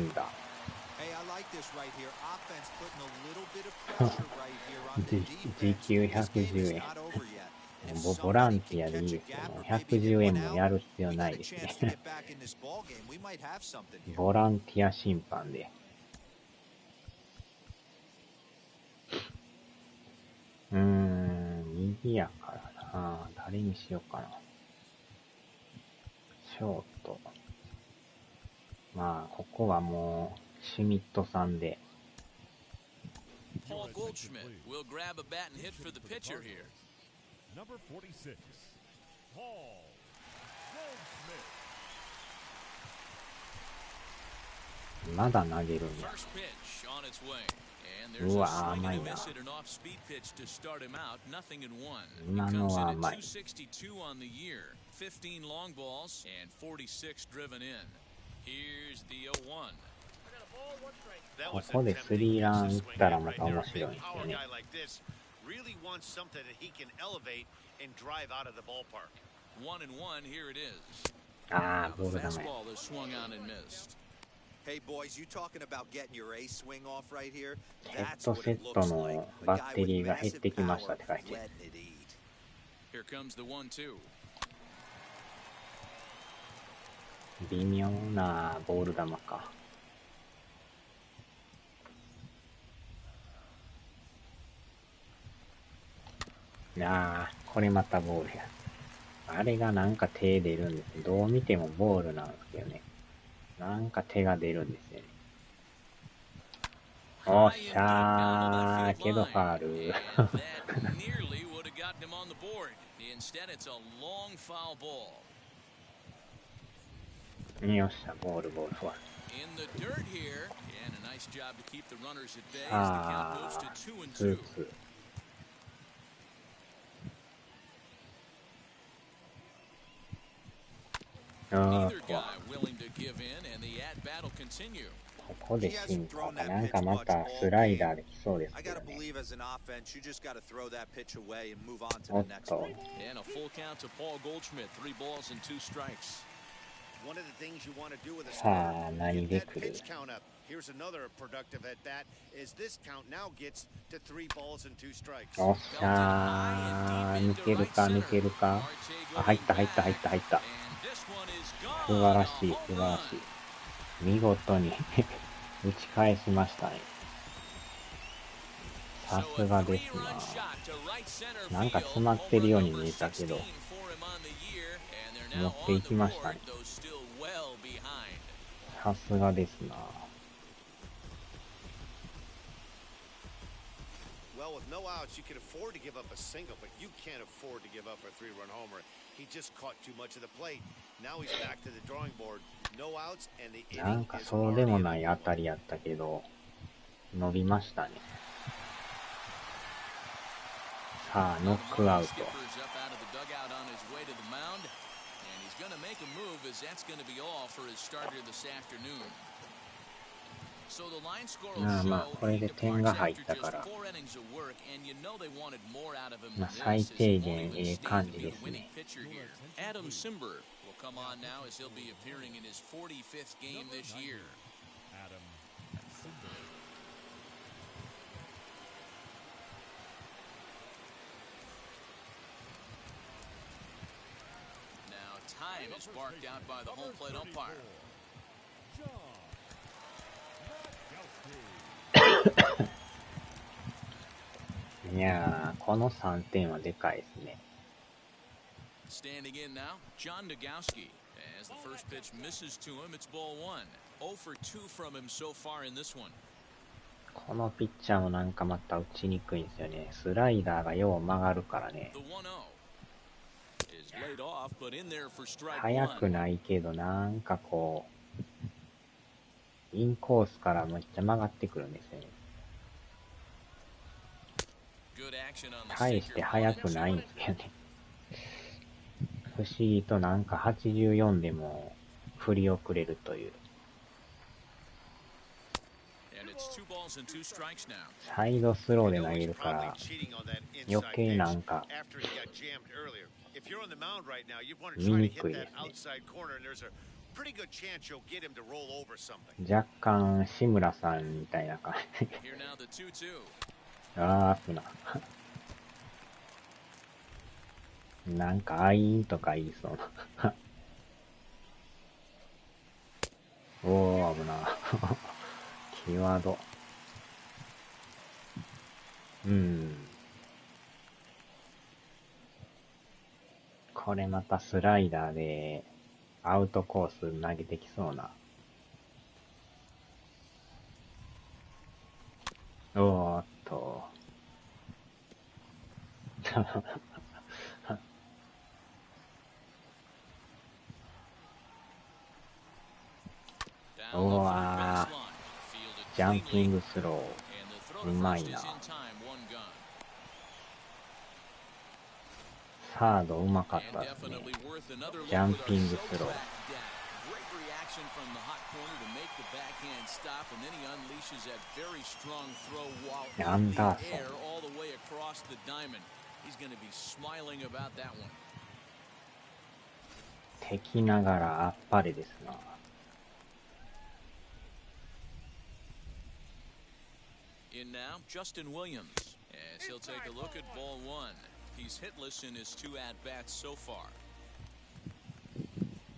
I like this right here. Offense putting a little bit of pressure right here on the defense. 時給 This game is 110円。 not over yet. And ボラン somebody ティア can でいい catch で a すよ。 gap もう or maybe 110 hit 円 one も out. やる必要 We な got い a です chance to ね。 get back in this ball game. We might have something here. ボランティア審判で。右やからな。誰にしようかな。ショート。まあ、ここはもう、シュミットさんで。 Paul Goldschmidt will grab a bat and hit for the pitcher here. Number 46, Paul Goldschmidt. まだ投げるんや。 First pitch on its way. And there's a swing and a miss at an off-speed pitch to start him out. Nothing in one. He comes in at 262 on the year. 15 long balls and 46 driven in. Here's the 0-1. ここでスリーラン打ったらまた面白いんですよね。 Really wants something that he can elevate and drive out of the ballpark. 1-1, here it is. ああ、ボー The ルダメ。 fastball is swung on and missed. Hey boys, you talking about getting your A swing off right here? ヘッ That's ド what セ it ット looks like. の A バ guy ッテ with リーが減っ massive てきましたっ power て書いて。 letting it eat. Here comes the 1-2. 微妙なボール球か。ああ、これまたボールや。あれがなんか手出るんです。どう見てもボールなんですけどね。なんか手が出るんですよね。おっしゃー、けどファール。Nearly would have gotten him on the board. Instead, it's a long foul ball. よっしゃ、ボール、ファール。 In the dirt here, and a nice job to keep the runners at bay as the count あ moves あ、 to ツ 2-2. ーツー。あ Neither ー、怖い。 guy willing to give in, and the at-bat will continue. ここで進化がなんかまたスライダーできそうです I けど gotta ね。 believe as an offense, you just gotta throw that pitch away and move on to お the っ next と one.。And a full count to Paul Goldschmidt. 3 balls and 2 strikes. One of the things you want to do with a さあ、 starter, 何 get で that 来る pitch count up. Here's another productive at bat as this count now gets to 3 balls and 2 strikes. おっしゃー、抜けるか、抜けるか。あ、入った。 And this one is 素 gone. 晴らしい、 A 素 home 晴ら run. しい。見事に打ち返しましたね。さ So す a がです 3-run な。 shot to right center なんか field. 詰まってるように Home run 見えたけど、 number 16 for him on the year, and they're 持 now ってい on the きましたね。 board, though still well behind. さすがですな。 Well, with no outs, you can afford to give up a single, but you can't afford to give up a 3-run homer. He just caught too much of the plate. Now he's back to the drawing board. No outs, and the なん inning か is そうでも already ない in. 当たりやったけど、伸びましたね。さあ、ノックアウト。まあまあ、これで点が入ったから、まあ、最低限ええ感じですね。Time is barked out by the home plate umpire. いやー、この3点はでかいですね。Standing in now, John Nagowski. As the first pitch misses to him, it's ball one. 0 for 2 from him so far in this one. このピッチャーもなんかまた打ちにくいんですよね。スライダーがよう曲がるからね。速くないけどなんかこうインコースからめっちゃ曲がってくるんですよね。大して速くないんですけどね。不思議となんか84でも振り遅れるという。サイドスローで投げるから余計なんか見にくいですね。若干志村さんみたいな感じ。あー、危な。なんかアイーンとか言いそうな。おー、危な。キーワード。これまたスライダーでアウトコース投げてきそうな。おーっと。おわー、ジャンピングスロー、うまいな。サードうまかったですね。ジャンピングスロー。アンダーソン。敵ながらあっぱれですな。In now, Justin Williams, as he'll take a look at ball one. He's hitless in his 2 at-bats so far.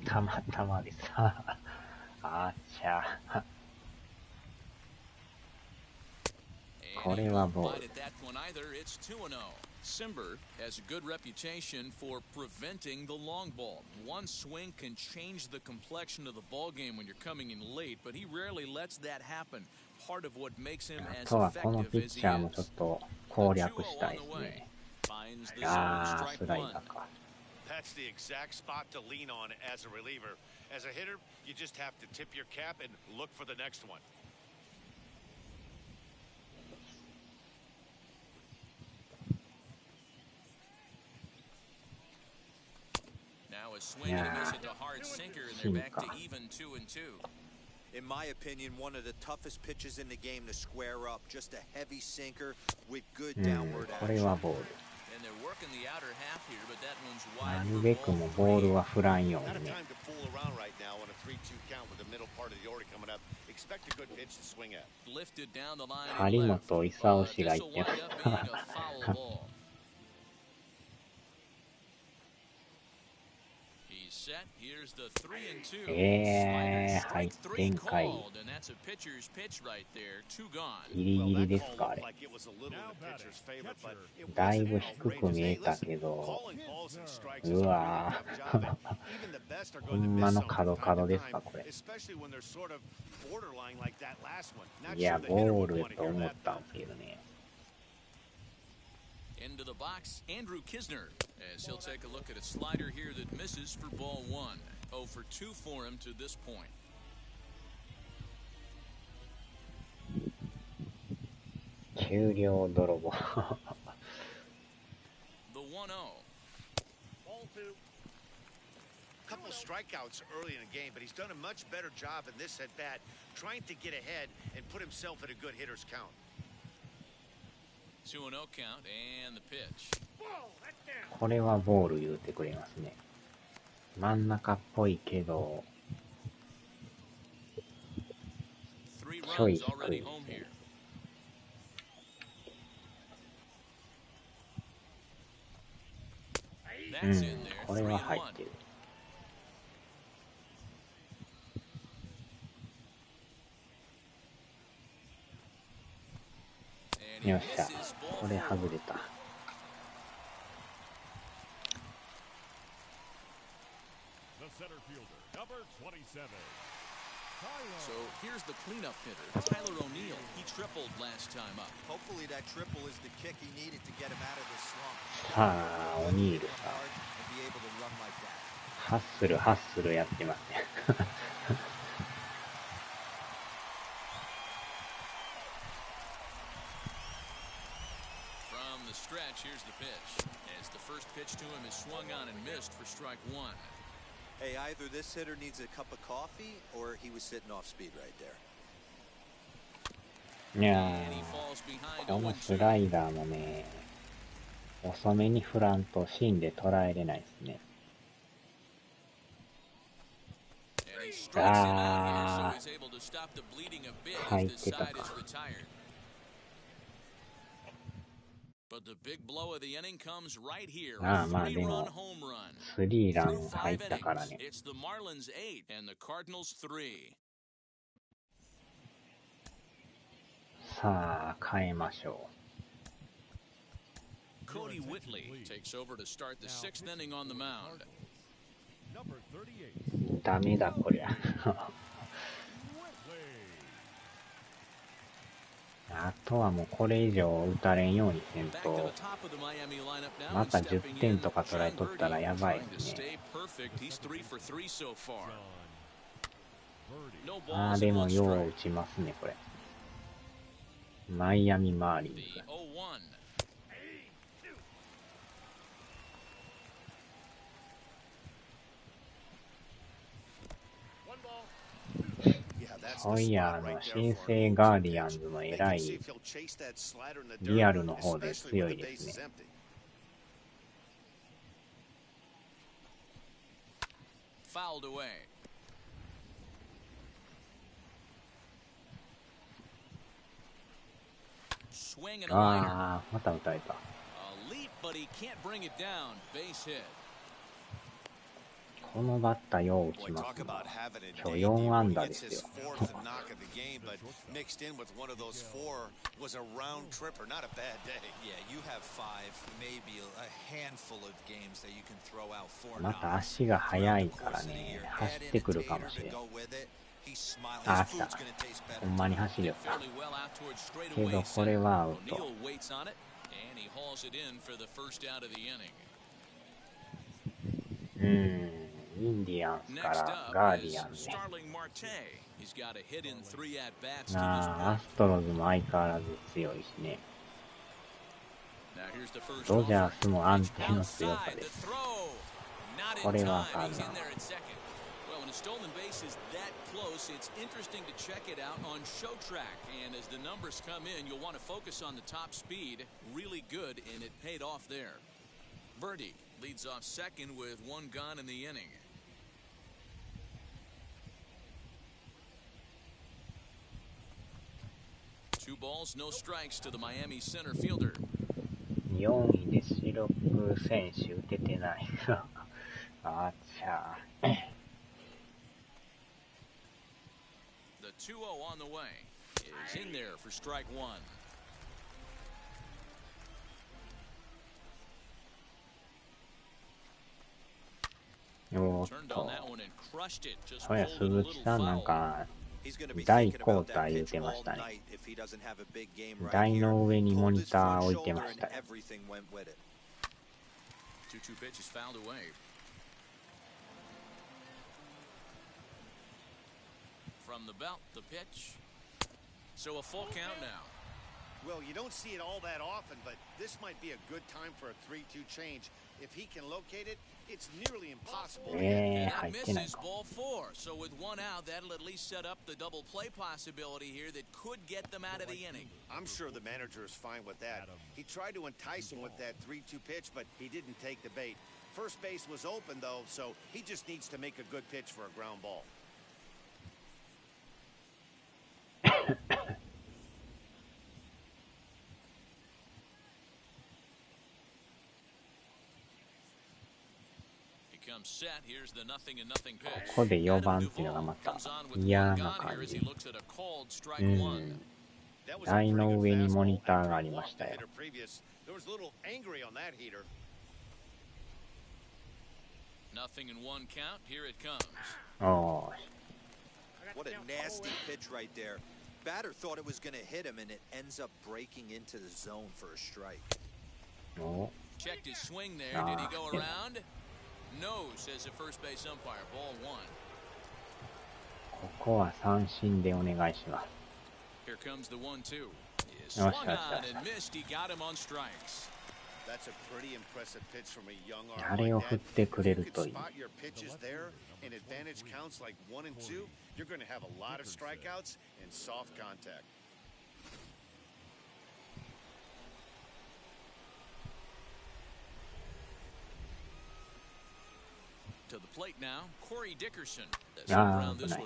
たまたまです。あちゃ。これはボール。Simber has a good reputation for preventing the long ball. One swing can change the complexion of the ball game when you're coming in late, but he rarely lets that happen. Part of what makes him as あとはこの effective ピッ as チ he ャーもちょっ is. と攻略したいですね。あー、スライダーか。That's the exact spot to lean on as a reliever. As a hitter, you just have to tip your cap and look for the next one. Now a swing and a miss at the hard sinker, and they're back to even 2-2. In my opinion, one of the toughest pitches in the game to square up. Just a heavy sinker with good downward これ action. はボール。And they're working the outer half here, but that one's wide な for るべく ball もボール 3. は振らんよう Not a にね。 time to fool around right now on a 3-2 count with the middle part of the order coming up. Expect a good pitch to swing at. Lifted down the line 張 and left. 本勲 But が this 言 will って wind up being a foul ball. He's set. Here's the 3-2. Slider 入 strike ってん 3 かい。 called, and that's a pitcher's pitch right there. 2 gone. ギリギリですか、あれ。 Like it was a little in the pitcher's favor, but it だい wasn't ぶ低く見えたけど、 calling balls and strikes う is a really わ tough job, and ー。 even the best are ほ going to ん miss まの some 角 from 角 time で to すか、 time, これ。 especially when they're sort of borderline like that last one. Not いや、 sure the ボ hitter ー would ル want to と hear 思っ that. たんですけどね。Into the box, Andrew Kisner, as he'll take a look at a slider here that misses for ball 1. 0 for 2 for him to this point. 給料泥棒。1-0. Ball 2. Couple strikeouts early in the game, but he's done a much better job in this at bat, trying to get ahead and put himself at a good hitter's count. 2-0 count and the pitch. Ball. That's down. これはボール言うてくれますね。真ん中っぽいけど、 3 ちょい runs 低 already い。 home here. う That's ん、 in there. これ 3-1. は入ってる。よっしゃ、これ外れた。The center fielder, number 27. So here's the cleanup hitter, Tyler O'Neill. He tripled last time up. Hopefully that triple is the kick he needed to get him out of this slump. さあ、オニールさ Hard and be able to run like that. ん、ハッスルやってますね。From the stretch, here's the pitch. As the first pitch to him is swung on and missed for strike one. Hey, either this hitter needs a cup of coffee or he was sitting off speed right there. いや And he falls ー、 behind この 0-2. スライダーもね、遅めに振らんと芯で捉えれないですね。 And he strikes him out here, so he's able to stop the bleeding a bit as this Take it side up. is retired. But the big blow of the inning comes right here. A まあで 3-run も home run. スリーラ Through ン入っ 5たから innings, ね。 it's the Marlins 8 and the Cardinals 3. さあ、変えましょ Cody Whitley takes over to start the 6th inning on the mound. Number 38. う。ダメだ、こりゃ。あとはもうこれ以上打たれんようにせん Back to と、 the top of the Miami lineup now. ま and た10 stepping 点 in, とか取られとったらやばい Sean です Birdie, ね。 trying to stay perfect. He's 3 for 3 so far. No ああ、 balls で and も one よう strike. 打ちますね、これ。マイアミマーリン The ズ。 0-1. One ball. Yeah, that's そう the いや、 spot right there 新 for 生 an ガー 0-2 ディアン pitch. ズの They 偉 can see い if he'll chase that slider in the リア dirt, ルの方で especially 強 with い the です bases ね。 empty. Fouled away. Swing and a liner. ああ、また打たれた。 A leap, but he can't bring it down. Base hit. このバッターよう打 Boy, ちま talk すな。 about having a 今 day 日4 安 he 打で gets す his よ。 fourth knock of the game, but mixed in with one of those four was a round tripper. Not a bad day. Yeah, you have 5, maybe a handful of games that you can throw out 4また knocks. 足が速い Throughout the から course of the ね、 year, 走 add っ in て a くるか tater もし to れん。 go with it. He's smiling. あ、 His あった。 food's gonna taste better. ほんまに走りよった。 Fairly well out towards けど straightaway これ center. はアウト。 O'Neill waits on it, and he hauls it in for the first out of the inning. インディアンスか Next ら up ガーデ is ィアンね。 Starling Marte. He's got a hit in 3 at-bats to this ア point. ストロズも相変わらず強いしね。 Now here's the first ドジャ offer. ースも安定の強さ Outside で the す。 throw. Not こ in れは time. あ He's か in んな。 there at second. Well, when a stolen base is that close, it's interesting to check it out on show track. And as the numbers come in, you'll want to focus on the top speed. Really good, and it paid off there. Birdie leads off second with 1 gone in the inning. 2 balls, no strikes to the Miami center fielder. 4位で主力選手打ててない。あっちゃー。 The 2-0 on the way is in there for strike one. おーっ Turned と on。that one and crushed it. Just そうや、 pulled it a 鈴 little 木さんなん foul. か、 He's going to be 大 thinking 交 about that 代言う pitch てま all したね。 night if he doesn't have a big game right 台 here. の上にモ Pulled ニ his ター front 置いて shoulder ま and したよ。 everything went with it. 2-2 pitch is fouled away. From the belt, the pitch. So a full count now. Well, you don't see it all that often, but this might be a good time for a 3-2 change. If he can locate it, it's nearly impossible. And that 入ってない misses か。 ball 4. So with one out, that'll at least set up the double play possibility here that could get them out of the inning. I'm sure the manager is fine with that. He tried to entice him with that 3-2 pitch, but he didn't take the bait. First base was open, though, so he just needs to make a good pitch for a ground ball. Comes set. Here's the 0-0 pitch. ここで4番っていうのがまた嫌な感じ。台の上にモニターがありましたよ。おー。 What a nasty pitch right there. Batter thought it was going to hit him, and it ends up breaking into the zone for a strike. お Checked his swing there. Did he go around? No, says the first base umpire. Ball 1. ここは三振でお願いします。 Here comes the 1-2. Swung on and missed. He got him on strikes. That's a pretty impressive pitch from a young あれを振ってくれるといい。 spot your pitches there in advantage counts like 1 and 2, you're going to have a lot of strikeouts and soft contact. To the plate now, Corey Dickerson. ああ、危ない。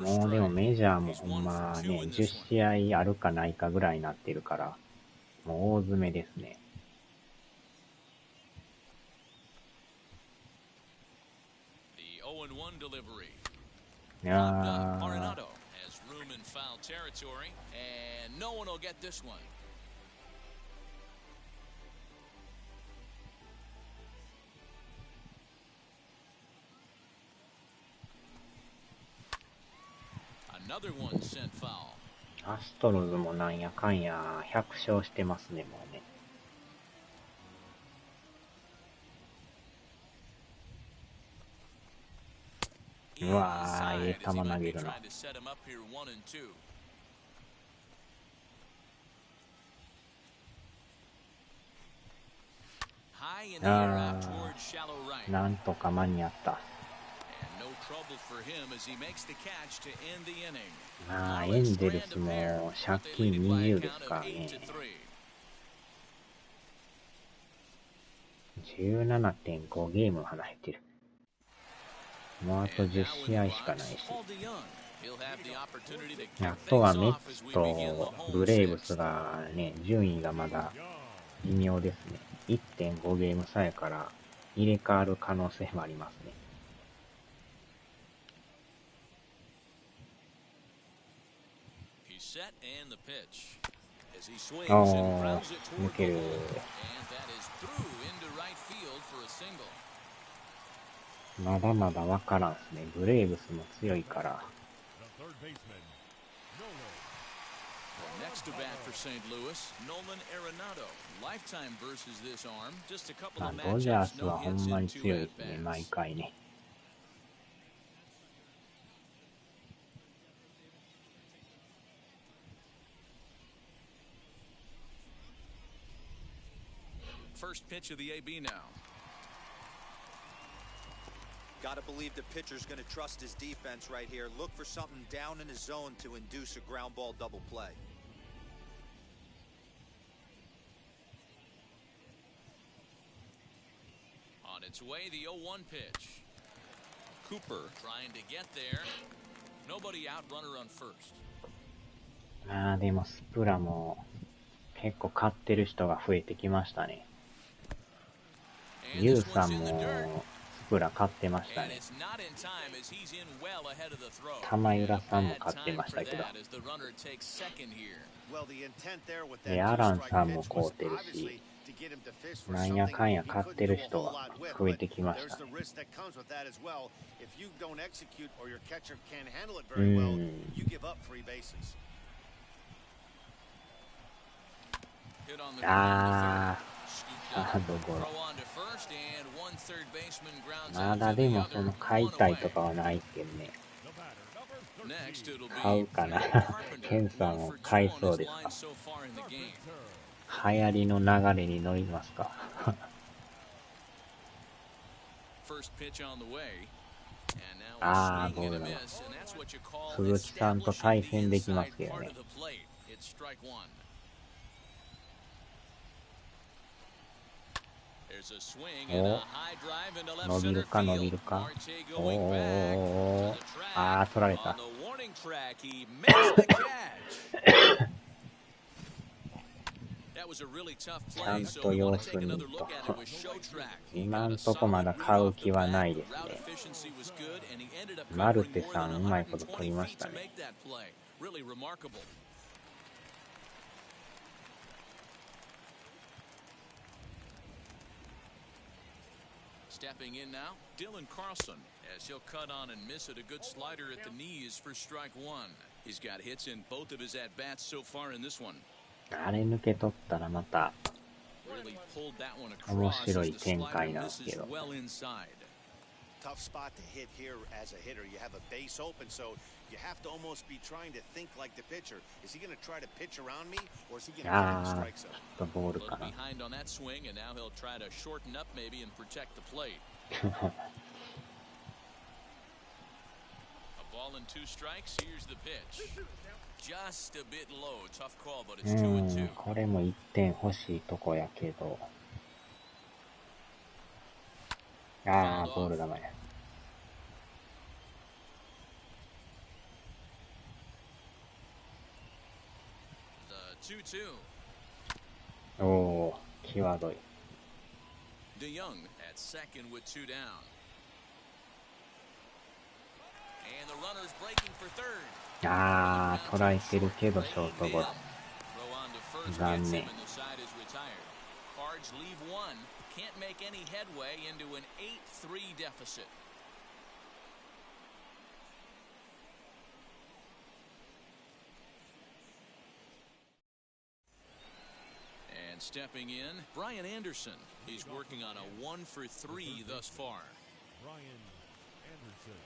もうでもメジャーもほんまね、10試合あるかないかぐらいになってるから、もう大詰めですね。いやー。アストロズもなんやかんや100勝してますね、もうね。うわー、ええ球投げるな。あー、なんとか間に合った。まあ、エンゼルスも借金20ですからね。17.5 ゲーム離れてる。もうあと10試合しかないし。あとはメッツとブレーブスがね、順位がまだ微妙ですね。1.5 ゲーム差やから入れ替わる可能性もありますね。ああ、抜ける。まだまだわからんですね。ブレーブスも強いから。まあ、ドジャースはほんまに強いですね、毎回ね。First pitch of the AB now. Got to believe the pitcher's going to trust his defense right here. Look for something down in his zone to induce a ground ball double play. On its way, the 0-1 pitch. Cooper trying to get there. Nobody out, runner on first. ああ、でもスプラも結構買ってる人が増えてきましたね。ユウさんもスプラ買ってましたね。玉浦さんも買ってましたけど。で、アランさんも買うてるし、なんやかんや買ってる人が増えてきましたね。あー。サードゴロ。まだでもその買いたいとかはないけどね。Next, it'll be 買うかな。 Carpenter, ケンさん 1 も for 2買い on そう his です line か？ so far in the game. 流行りの流れに乗りますか？ First pitch on the way. And now あ a あ、 swing ボー and ル a だ。 miss, and that's what you call 鈴木さんと establishing 対 the 戦できま inside すけど part ね。 of the plate. It's strike one. There's a swing and a high drive into left 伸びる center か伸 field. びるか。 Marte お going back お to the track. ああ、取られ On た。 the warning track, he makes the catch. That was a really tough ちゃ play, ん so と we 様 want to 子 take 見 another る look と。 at it with show track. He 今 got ん a とこま solid だ read 買う off the 気はな bat. いです Route ね。 efficiency was good, and he ended up マル covering テ more さ than んうまいこと取り 120ま feet した to ね。 make that play. Really remarkable. Stepping in now, Dylan Carlson, as he'll cut on and miss it. A good slider at the knees for strike one. He's got hits in both of his at-bats so far in this one. あれ抜け取ったらまた Really pulled that one 面 across 白 as い the 展 slider 開なんですけ misses ど。 well inside. Tough spot to hit here as a hitter. You have a base open, so you have to almost be trying to think like the pitcher. Is he going to try to pitch around me, or is he going to find the あ strike あ、 zone? ちょっとボー A ル little かな。 behind on that swing, and now he'll try to shorten up maybe and protect the plate. A ball and two strikes. Here's the pitch. Just a bit low. Tough call, but it's う 2 and 2. ん、これも1点欲しいとこやけど。ああ、ボール球や。The 2-2. おお、際どい。 DeYoung at second with two down. And the runner's breaking for third. ああ、捉えてるけどショートゴロ。 Throw on to first 残 gets him 念。 and the side is retired. Cards leave one. Can't make any headway into an 8-3 deficit. And stepping in, Brian Anderson. He's working on a 1 for 3 thus far. Brian Anderson.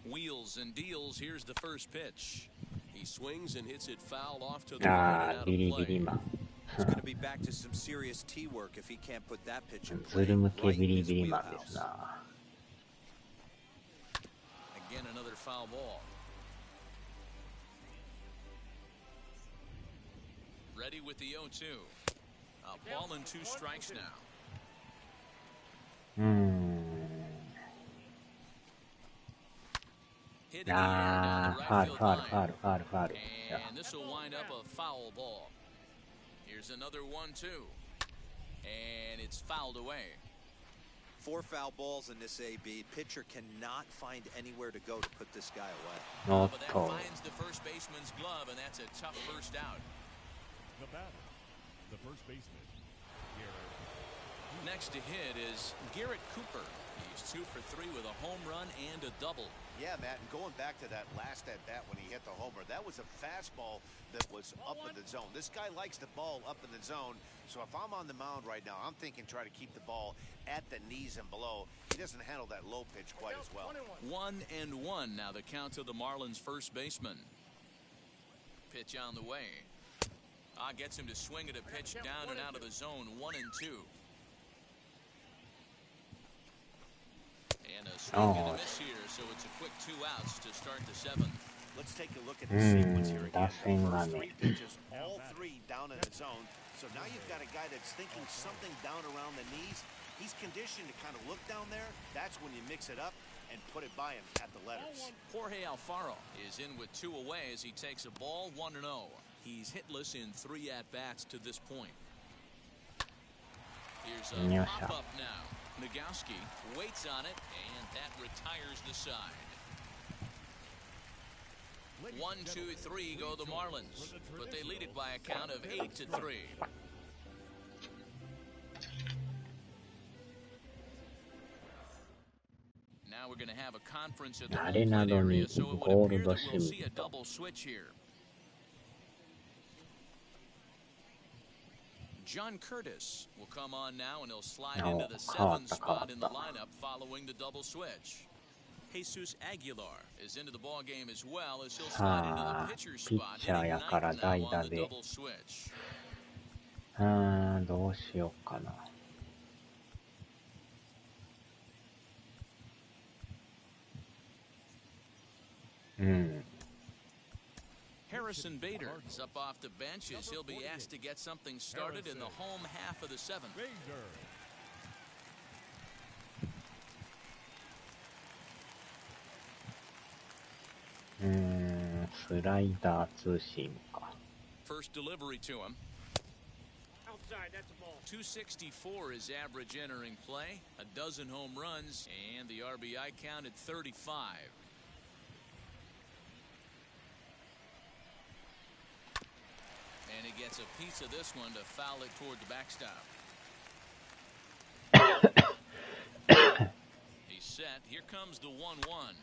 Wheels and deals. Here's the first pitch. He swings and hits it foul off to the あ right あ、 and out ギリ of ギリ play. マン。 He's going to be back to some serious tee work if he can't put that pitch in ず play る向け right ビ in リ his ビリマンで wheelhouse. すな。 Again, another foul ball. Ready with the 0-2. A ball and two strikes now. うーん。 Hit in the air あ down あ、 the ファー right ル、フ field ァール、 line. ファール、ファール、ファール。 And this will wind up a foul ball. Here's another 1-2. And it's fouled away. 4 foul balls in this AB. Pitcher cannot find anywhere to go to put this guy away. おっ But that と。 finds the first baseman's glove, and that's a tough first out. The batter, the first baseman, Garrett. Next to hit is Garrett Cooper. He's 2 for 3 with a home run and a double. Yeah, Matt, and going back to that last at-bat when he hit the homer, that was a fastball that was up in the zone. This guy likes the ball up in the zone, so if I'm on the mound right now, I'm thinking try to keep the ball at the knees and below. He doesn't handle that low pitch quite as well. 1-1 now the count to the Marlins first baseman. Pitch on the way. Gets him to swing at a pitch down and out of the zone. 1-2. And a swing and a miss here, so it's a quick 2 outs to start the 7th. Let's take a look at the sequence here again. 打線 The が first ね。 3 pitches, all 3 down in the zone. So now you've got a guy that's thinking something down around the knees. He's conditioned to kind of look down there. That's when you mix it up and put it by him at the letters. Jorge Alfaro is in with 2 away as he takes a ball 1-0. He's hitless in 3 at-bats to this point. Here's a pop-up now. Nagowski waits on it, and that retires the side. 1, 2, 3 go the Marlins, but they lead it by a count of 8-3. Now we're going to have a conference at the home plate area, so it would appear that we'll see a double switch here. John Curtis will come on now, and he'll slide into the 7th spot in the lineup following the double switch. Jesus Aguilar is into the ball game as well, as he'll slide into the pitcher's spot, hitting 9th now on the double switch. どうしようかな。Harrison Bader is up off the bench as he'll be asked to get something started in the home half of the 7th. First delivery to him. Outside, that's a ball. 264 is average entering play, a dozen home runs, and the RBI count at 35. And he gets a piece of this one to foul it toward the backstop. He's set. Here comes the 1-1.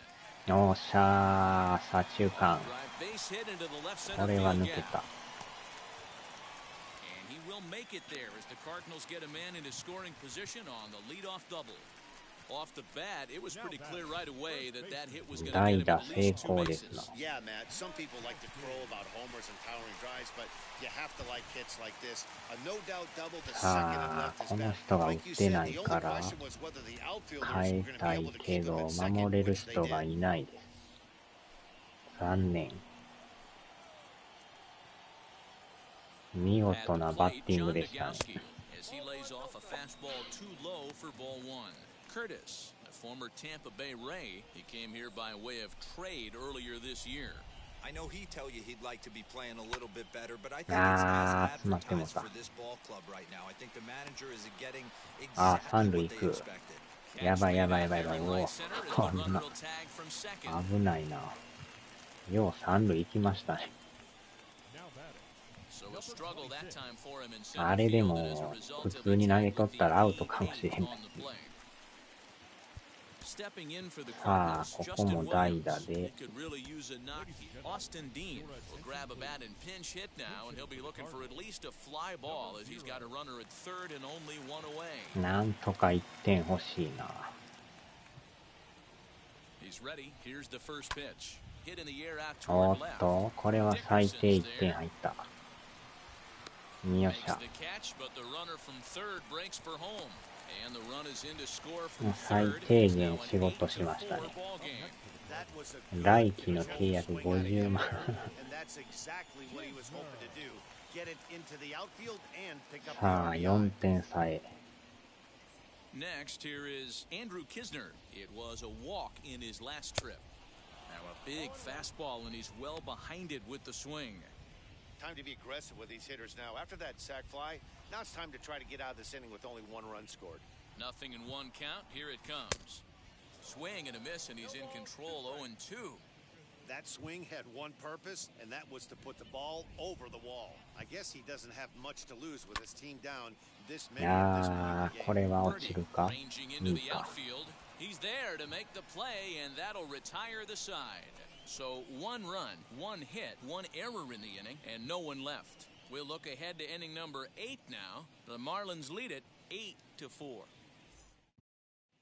よっしゃー、左中間。 Base hit into the left こ center れは field 抜け gap. た。 And he will make it there as the Cardinals get a man into scoring position on the leadoff double. Off the bat, it was pretty clear right away that that hit was going to get him at least 2 bases. Yeah, Matt, some people like to crow about homers and towering drives, but you have to like hits like this. A no-doubt double, the second and left is この back. 人が打 Like っ you て said, ない the か only ら question was whether the outfielders 変 were え going to た be い able to け keep him ど at second, 守れる which they 人が did. いないです。残念。見事なバッティングでしたね。 As he lays off a fastball too low for ball 1. Curtis, a former Tampa Bay Ray, he came here by way of trade earlier this year. I know he'd tell you he'd like to be playing a little bit better, but I think it's as advertised for this ball club right now. I think the manager is getting exactly what they expected. やばいやばいやばいやばい。おお、危ないな。よう三塁行きましたね。あれでも普通に投げとったらアウトかもしれん。さあ、ここも代打で。なんとか1点欲しいな。おっと、これは最低1点入った。よっしゃ。最低限仕事しましたね。来季の契約50万。さあ、4点差へ。Next, here is Andrew Kisner. It was a walk in his last trip. Now a big fastball, and he's well behind it with the swing. Time to be aggressive with these hitters now. After that sac fly, now it's time to try to get out of this inning with only 1 run scored. Nothing in 1 count. Here it comes. Swing and a miss, and he's in control 0-2. That swing had one purpose, and that was to put the ball over the wall. I guess he doesn't have much to lose with his team down this many at this point in the game. これは落ちるか。 Ranging into the outfield. He's there to make the play, and that'll retire the side. So 1 run, 1 hit, 1 error in the inning, and no one left. We'll look ahead to inning number 8 now. The Marlins lead it 8-4.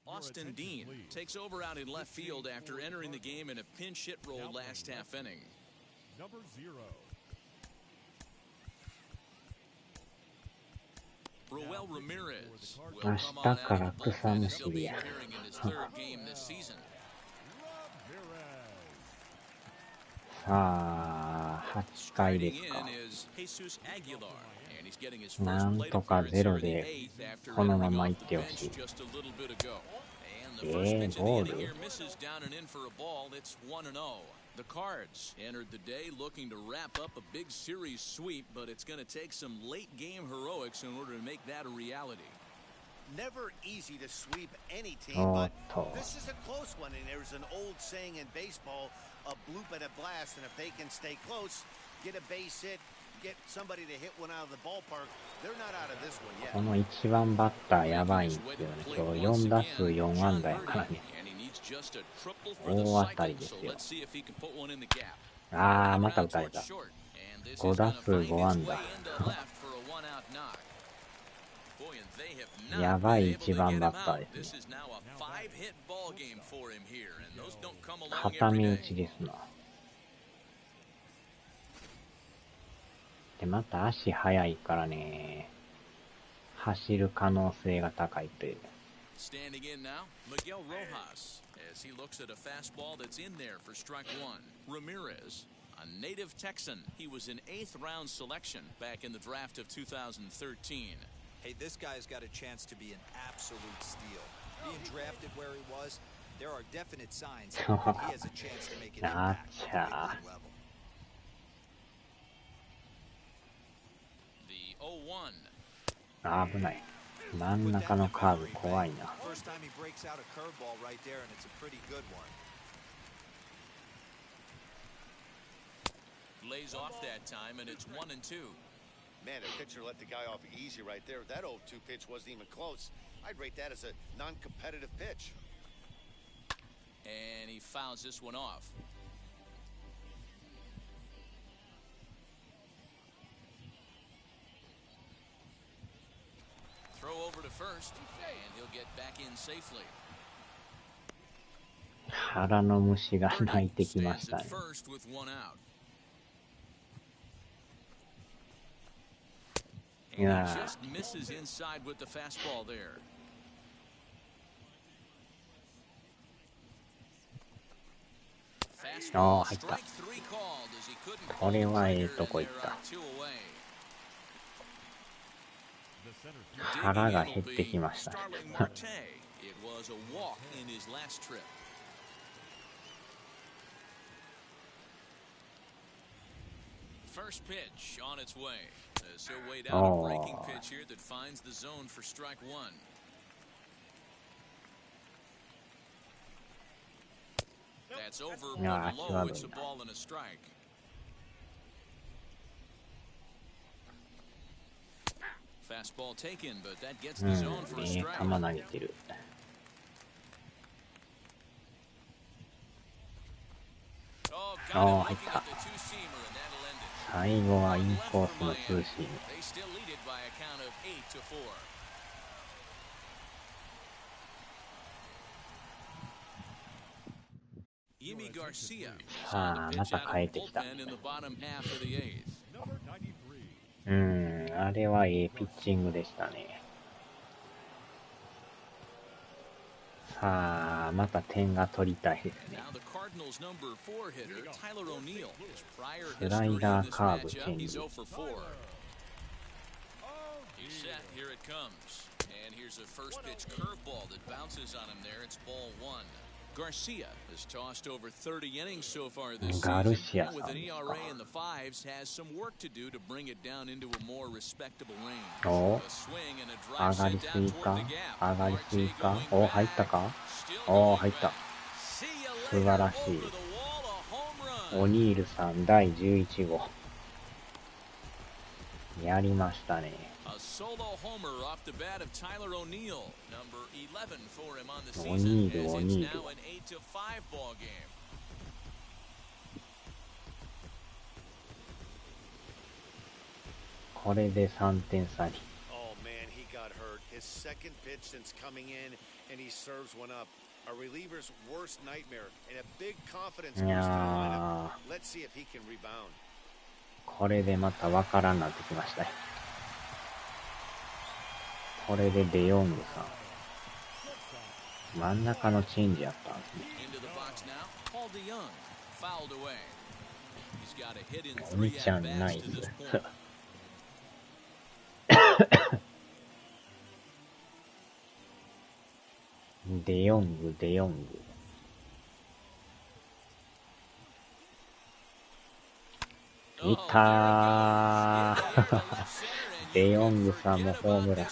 Austin Dean takes over out in left field after entering the game in a pinch hit role last half inning. Number 0. Roel Ramirez will 明 come 日 on か out ら of the 草 bullpen む as し he'll り be や。 appearing in his 3rd game this season. さあ、8回ですか。なんとかゼロでこのままいってほしい。ボール。 The Cards entered the day looking to wrap up a big series sweep, but it's going to take some late game heroics in order to make that a reality. Never easy to sweep any team, but this is a close one, and there's an old saying in baseball, a bloop and a blast, and if they can stay close, get a base hit, get somebody to hit one out of the ballpark, they're not out of this one yet. この1番バッターやばいんですよね。今日4打数4安打やからね。大当たりですよ。あー、また打たれた。5打数5安打。やばい1番バッターですね。片目打ちですな。で、また足速いからね、走る可能性が高いという。Standing in now, Miguel Rojas, as he looks at a fastball that's in there for strike one. Ramirez, a native Texan. He was an 8th round selection back in the draft of 2013. Hey, this guy's got a chance to be an absolute steal. Being drafted where he was, there are definite signs that he has a chance to make an impact at the level. The 0-1. 危ない。真ん中のカーブ怖いな。First time he breaks out a curveball right there, and it's a pretty good one. Lays off that time, and it's 1-2. Man, a pitcher let the guy off easy right there. That 0-2 pitch wasn't even close. I'd rate that as a non-competitive pitch. And he fouls this one off. Throw over to first, and he'll get back in safely. 腹の虫が鳴いてきましたね。First with one out. いや Just misses inside with the fastball there. ああ、入った。これはええとこ行った。腹が減ってきましたね。First pitch on its way. So wait out a breaking pitch here that finds the zone for strike one. That's over one low. It's a ball and a strike. Fastball taken, but that gets the zone for a strike. 球投げてる。ああ、入った。最後はインコースのツーシーム。さあ、また変えてきた。あれはええピッチングでしたね。さあ、また点が取りたいですね。スライダー、カーブ、チェンジ。Garcia has tossed over 30 innings so far this season. With an ERA in the fives, has some work to do to bring it down into a more respectable range. A swing and a drive sent down toward the gap. 上がりすぎか。お、入ったか。お、入った。素晴らしい。オニールさん第11号。やりましたね。A solo homer off the bat of Tyler O'Neill, number 11 for him on the season. O'Neill. It's now an 8-5 ball game. これで3点差に。Oh man, he got hurt. His second pitch since coming in, and he serves one up. A reliever's worst nightmare, and a big confidence boost in the lineup. Let's see if he can rebound. これでまたわからんなってきましたよ。これでデヨングさん。真ん中のチェンジやったんですね。おみちゃんナイス。デヨング、デヨング。いたー。デヨングさんもホームラン。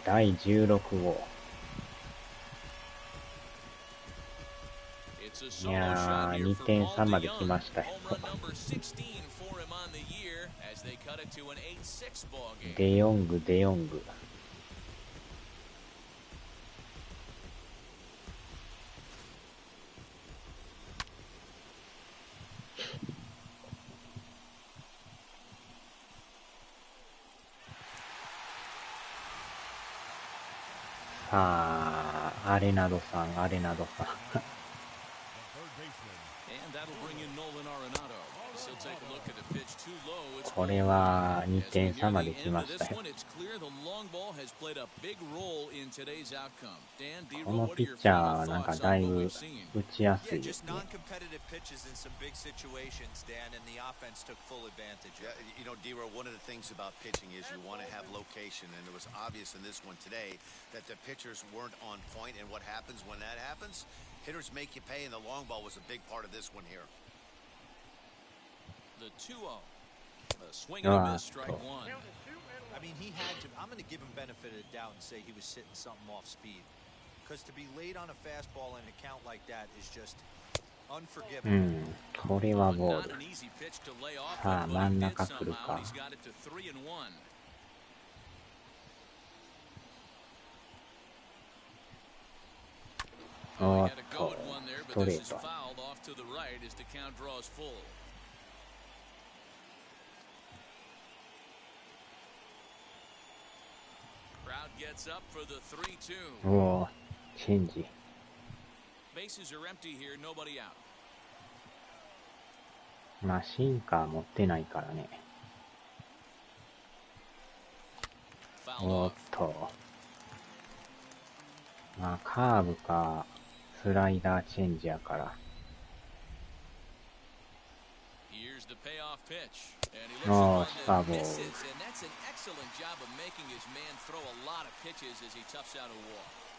第16号。いやー、2点差まで来ましたよ。デヨング、デヨング。さあ、アレナドさん、アレナドさん。これは2点差まで来ましたよ。このピッチャーはなんかだいぶ打ちやすいですね。You know, D-Row, one of the things about pitching is you want to have location, and it was obvious in this one today that the pitchers weren't on point, and what happens when that happens? Hitters make you pay, and the long ball was a big part of this one here. The 2-0. A swing and a miss, strike one. I mean, he had to. I'm going to give him benefit of the doubt and say he was sitting something off speed. Because to be late on a fastball in a count like that is just unforgivable. これはボール。さあ、真ん中来るか。おっと、ストレート。おお、チェンジ。まあ、シンカー持ってないからね。おっと。まあ、カーブか、スライダーチェンジやから。おー、スターボール。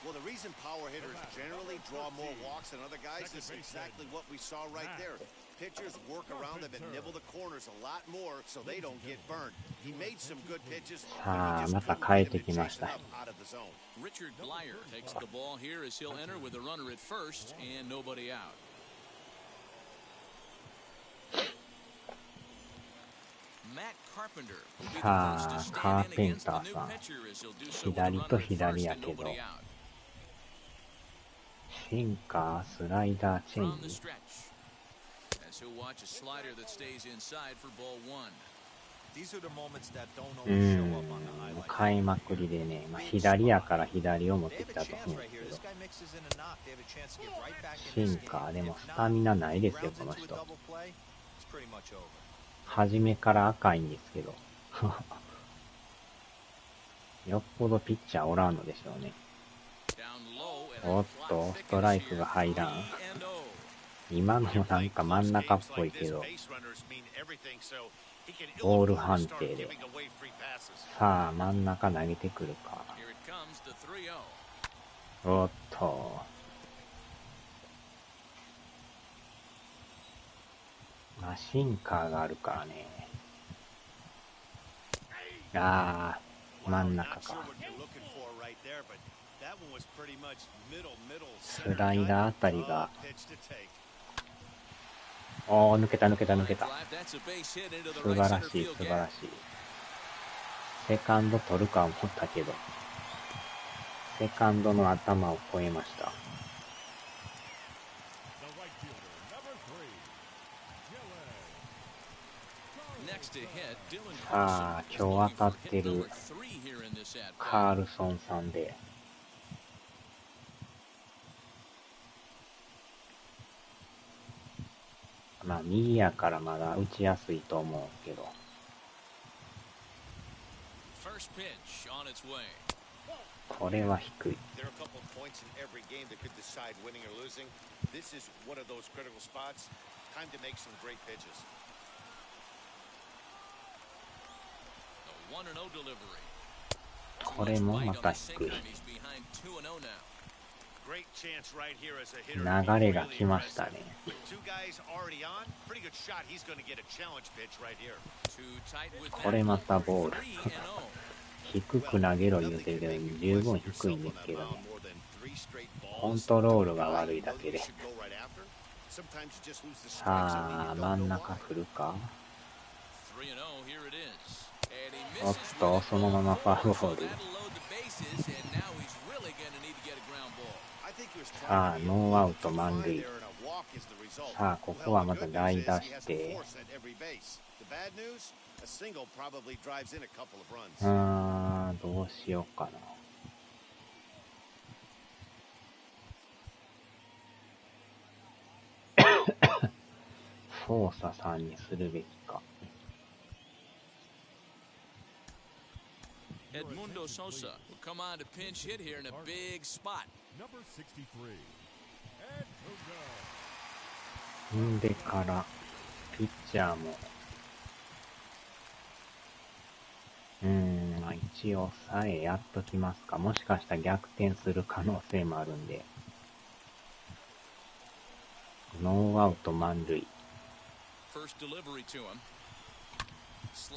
Well, the reason power hitters generally draw more walks than other guys is exactly what we saw right there. Pitchers work around them and nibble the corners a lot more so they don't get burned. He made some good pitches. さあ、また変えてきました。Richard Blyer takes the ball here as he'll enter with a runner at first and nobody out. Matt Carpenter will be the first to stand in against the new pitcher as he'll do so with a runner at first and nobody out. シンカー、スライダーチェンジ。変えまくりでね、まあ、左やから左を持ってきたと思うんですけど。シンカー、でもスタミナないですよ、この人。初めから赤いんですけど。よっぽどピッチャーおらんのでしょうね。おっと、ストライクが入らん。今のもなんか真ん中っぽいけど、ボール判定で。さあ、真ん中投げてくるか。おっと。まあ、シンカーがあるからね。あー、真ん中か。スライダーあたりが、おー、抜けた抜けた抜けた。素晴らしい素晴らしい。セカンド取るか思ったけど、セカンドの頭を越えました。さあ、今日当たってるカールソンさんで、まあ右やからまだ打ちやすいと思うけど。これは低い。これもまた低い。流れが来ましたね。これまたボール。低く投げろ言うてるけど十分低いんですけどね。コントロールが悪いだけで。さあ、真ん中振るか。おっと、そのままファウルボール。さあ、ノーアウト満塁。さあ、ここはまた代打して。どうしようかな。ソーサさんにするべきか。Edmundo Sosa will come on to pinch hit here in a big spot. Number 63. んでからピッチャーも一応さえやっときますか。もしかしたら逆転する可能性もあるんで。ノーアウト満塁。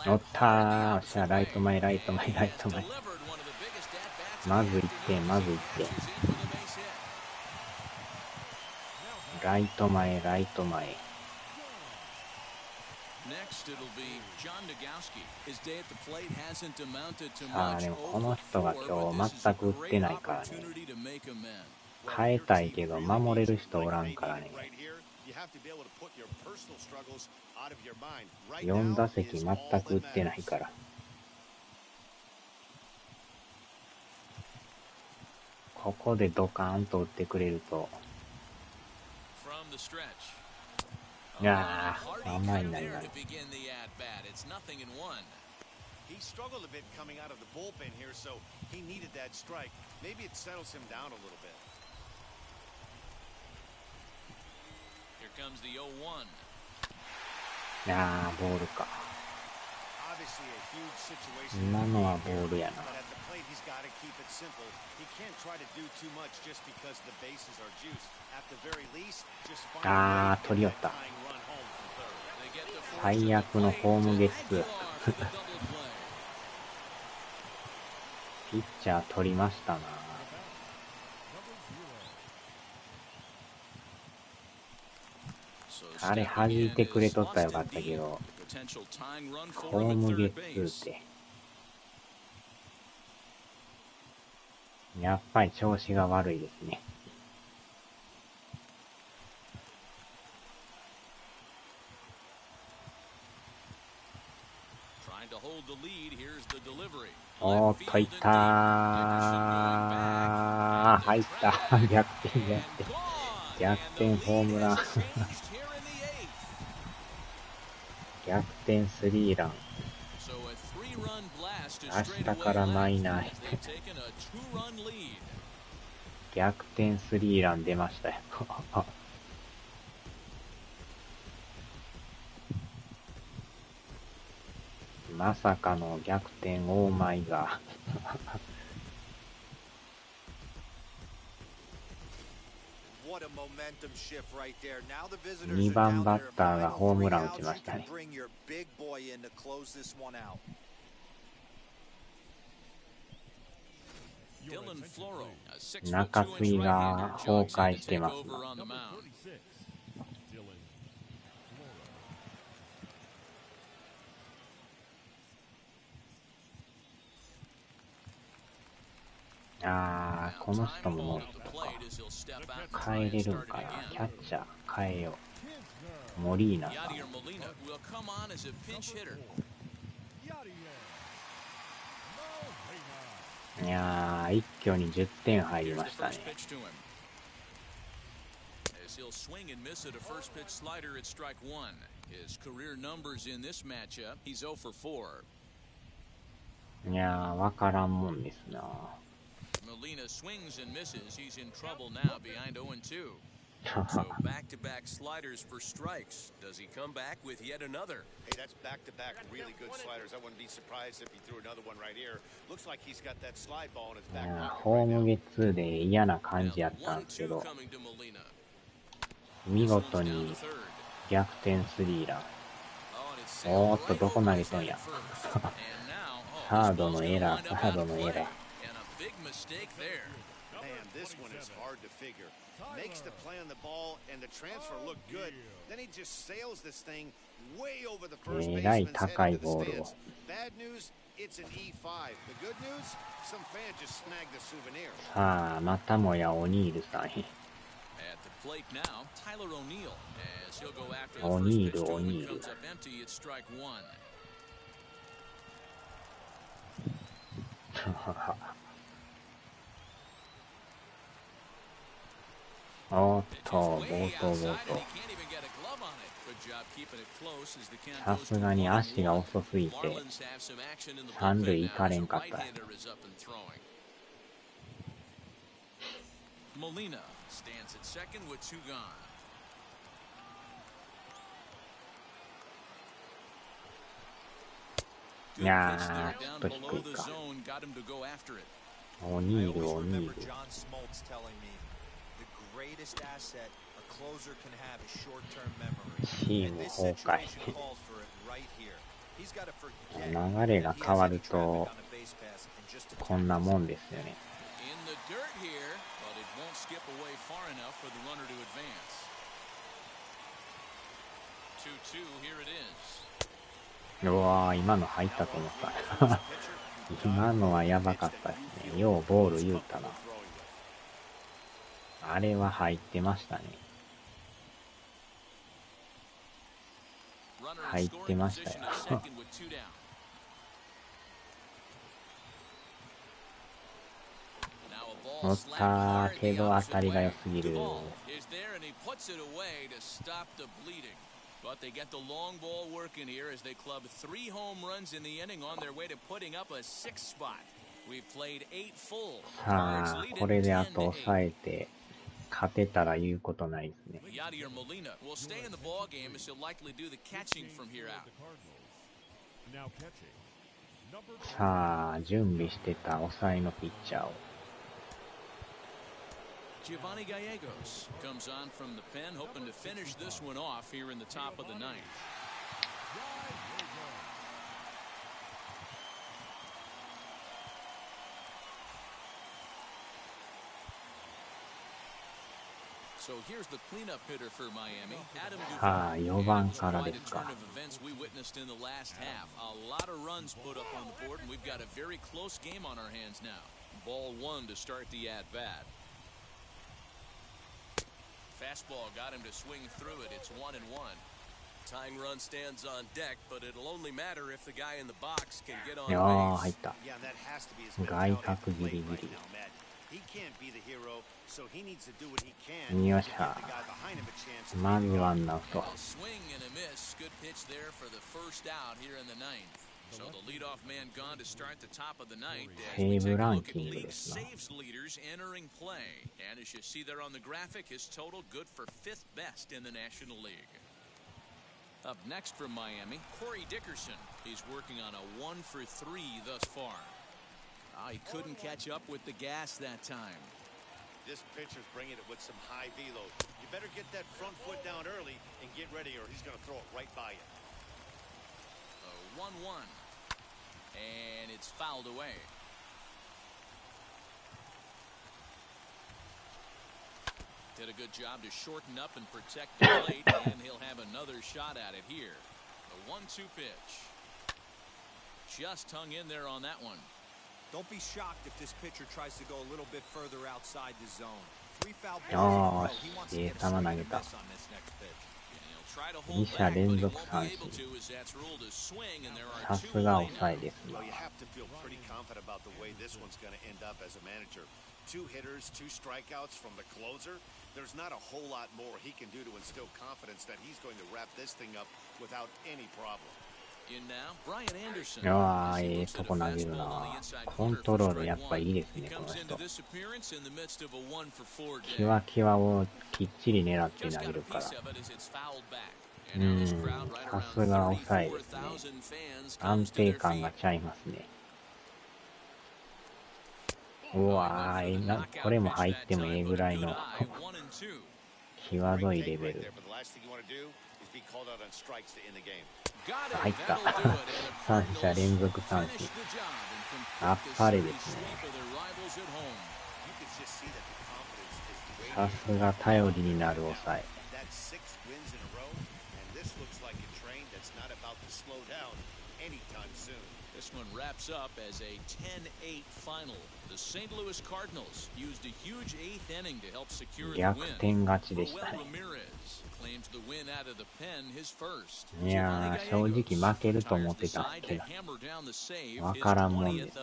乗ったー。しゃあライト前ライト前ライト前。まず1点まず1点。ライト前ライト前。さあでもこの人が今日全く打ってないからね。変えたいけど守れる人おらんからね。4打席全く打ってないから。ここでドカーンと打ってくれると。いやー、甘いな今の。He struggled a bit coming out of the bullpen here, so he needed that strike. Maybe it settles him down a little bit. Here comes the 0-1. いやー、ボールか。今のはボールやな。あー、取り寄った。最悪のホームゲッツー。ピッチャー取りましたな。あれ弾いてくれとったらよかったけど、ホームゲッツーって。やっぱり調子が悪いですね。おーっといったー。入った。逆転逆転。逆転ホームラン。逆転スリーラン。明日からマイナー逆転スリーラン出ましたよ。まさかの逆転オーマイガー。2番バッターがホームラン打ちましたね。中継ぎが崩壊してますな。あー、この人もノーヒットか。変えれるんかな。キャッチャー変えよう。モリーナさん。いやー、一挙に10点入りましたね。いやー、わからんもんですな。Molina swings and misses. He's in trouble now behind 0-2. So back-to-back sliders for strikes. Does he come back with yet another? Hey, that's back-to-back really good sliders. I wouldn't be surprised if he threw another one right here. Looks like he's got that slide ball in his back pocket. ホームゲッツーで嫌な感じやったんですけど、見事に逆転スリーラン。おーっと、どこ投げとんや。サードのエラー、サードのエラー。this one is hard to figure. Makes the play on the ball and the transfer look good. Then he just sails this thing way over the first baseman's head into the stands. Bad news, it's an E5. The good news, some fan just snagged a souvenir. さあ、またもやオニールさん。At the plate now, Tyler O'Neill, as he'll go after the first pitch to him and comes up empty at strike one. おっと、暴投。さすがに足が遅すぎて三塁行かれんかった。Molina stands at second with two gone. いやー、ちょっと低いか。オニール。チーム崩壊。流れが変わるとこんなもんですよね。うわー、今の入ったと思った。今のはやばかったですね。ようボール言うたな。あれは入ってましたね。入ってましたよ。乗ったけど当たりが良すぎる。But they get the long ball working here as they club 3 home runs in the inning on their way to putting up a 6th spot. We've played 8 full. さあ、これであと抑えて勝てたら言うことないですね。Yadier Molina will stay in the ball game as he'll likely do the catching from here out. さあ、準備してた抑えのピッチャーを。Giovanni Gallegos comes on from the pen, hoping to finish this one off here in the top of the ninth. So here's the cleanup hitter for Miami, Adam Duvall. 4番からですか。 A lot of runs put up on the board, and we've got a very close game on our hands now. Ball 1 to start the at-bat. Fastball got him to swing through it. It's 1-1. Tying run stands on deck, but it'll only matter if the guy in the box can get on いやー、入っ base. た。 Yeah, that has to be his 外 mentality 角 at the ギリ plate ギ right リ。 now, Matt. He can't be the hero, so he needs to do what he can よっ to し give ゃ。 the guy behind him a chance to まず make ワ it. ンアウト。 Swing and a miss. Good pitch there for the first out here in the ninth. So the leadoff man gone to start the top of the ninth. As we take a look at league saves leaders entering play. And as you see there on the graphic, his total good for 5th best in the National League. Up next from Miami, Corey Dickerson. He's working on a 1-for-3 thus far. He couldn't catch up with the gas that time. This pitcher's bringing it with some high velo. You better get that front foot down early and get ready, or he's going to throw it right by you. 1-1. And it's fouled away. Did a good job to shorten up and protect the plate, and he'll have another shot at it here. The 1-2 pitch. Just hung in there on that one. Don't be shocked if this pitcher tries to go a little bit further outside the zone. 3 foul balls. よーし、いい球投げた。2者連続三振。さすが抑えですな。 Well, you have to feel pretty confident about the way this one's going to end up as a manager. 2 hitters, 2 strikeouts from the closer. There's not a whole lot more he can do to instill confidence that he's going to wrap this thing up without any problem. In now, Brian Anderson. いやー、いいとこ投げるな。コントロールやっぱいいですね、この人。キワキワをきっちり狙って投げるから。さすが抑えですね。安定感がちゃいますね。うわー、これも入ってもええぐらいの際どいレベル。入った。3者連続三振。あっぱれですね。さすが頼りになる抑え。 That's 6 wins in a row, and this looks like a train that's not about to slow down anytime soon. This one wraps up as a 10-8 final. The St. Louis Cardinals used a huge 8th inning to help secure the 逆 win. 転勝ちでしたね。 Roel Ramirez claims the win out of the pen, his first. いやー、正直負けると思ってたんですけど、わからんもんです。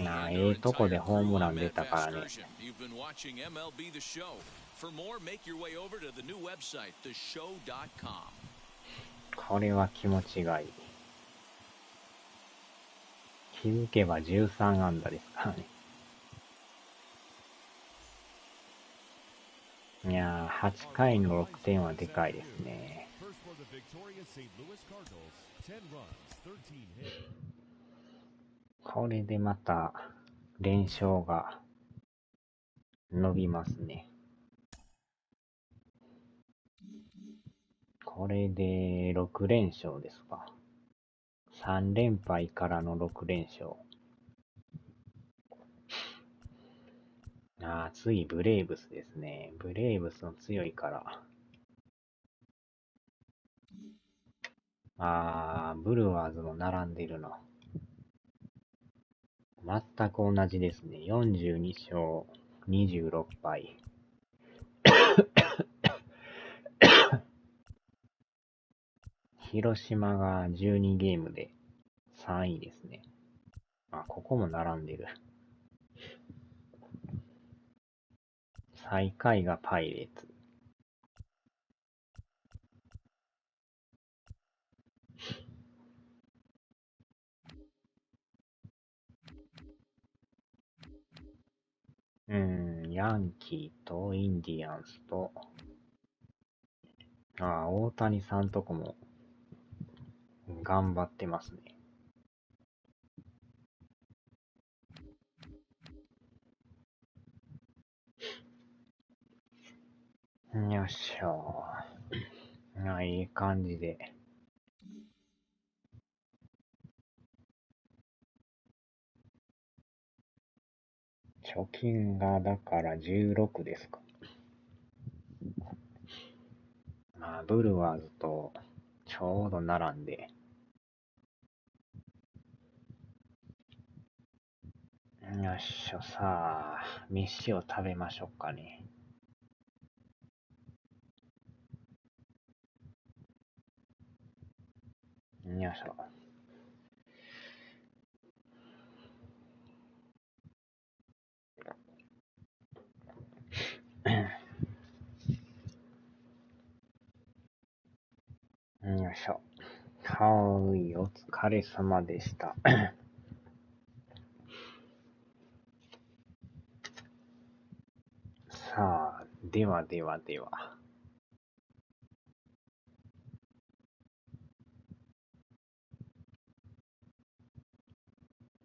なあ、とこでホームラン出たからね。これは気持ちがいい。気づけば13安打ですからね。いやー、8回の6点はでかいですね。これでまた連勝が伸びますね。これで6連勝ですか。3連敗からの6連勝。ああ、次ブレーブスですね。ブレーブスの強いから。ああ、ブルワーズも並んでるな。全く同じですね。42勝26敗。広島が12ゲームで3位ですね。あ、ここも並んでる。最下位がパイレーツ。ヤンキーとインディアンスと、大谷さんとこも頑張ってますね。よっしょー。いい感じで。貯金がだから16ですか。まあ、ブルワーズとちょうど並んで。よっしょ、さあ、飯を食べましょうかね。よいしょ。よいしょ。はーい、お疲れ様でした。さあ、では。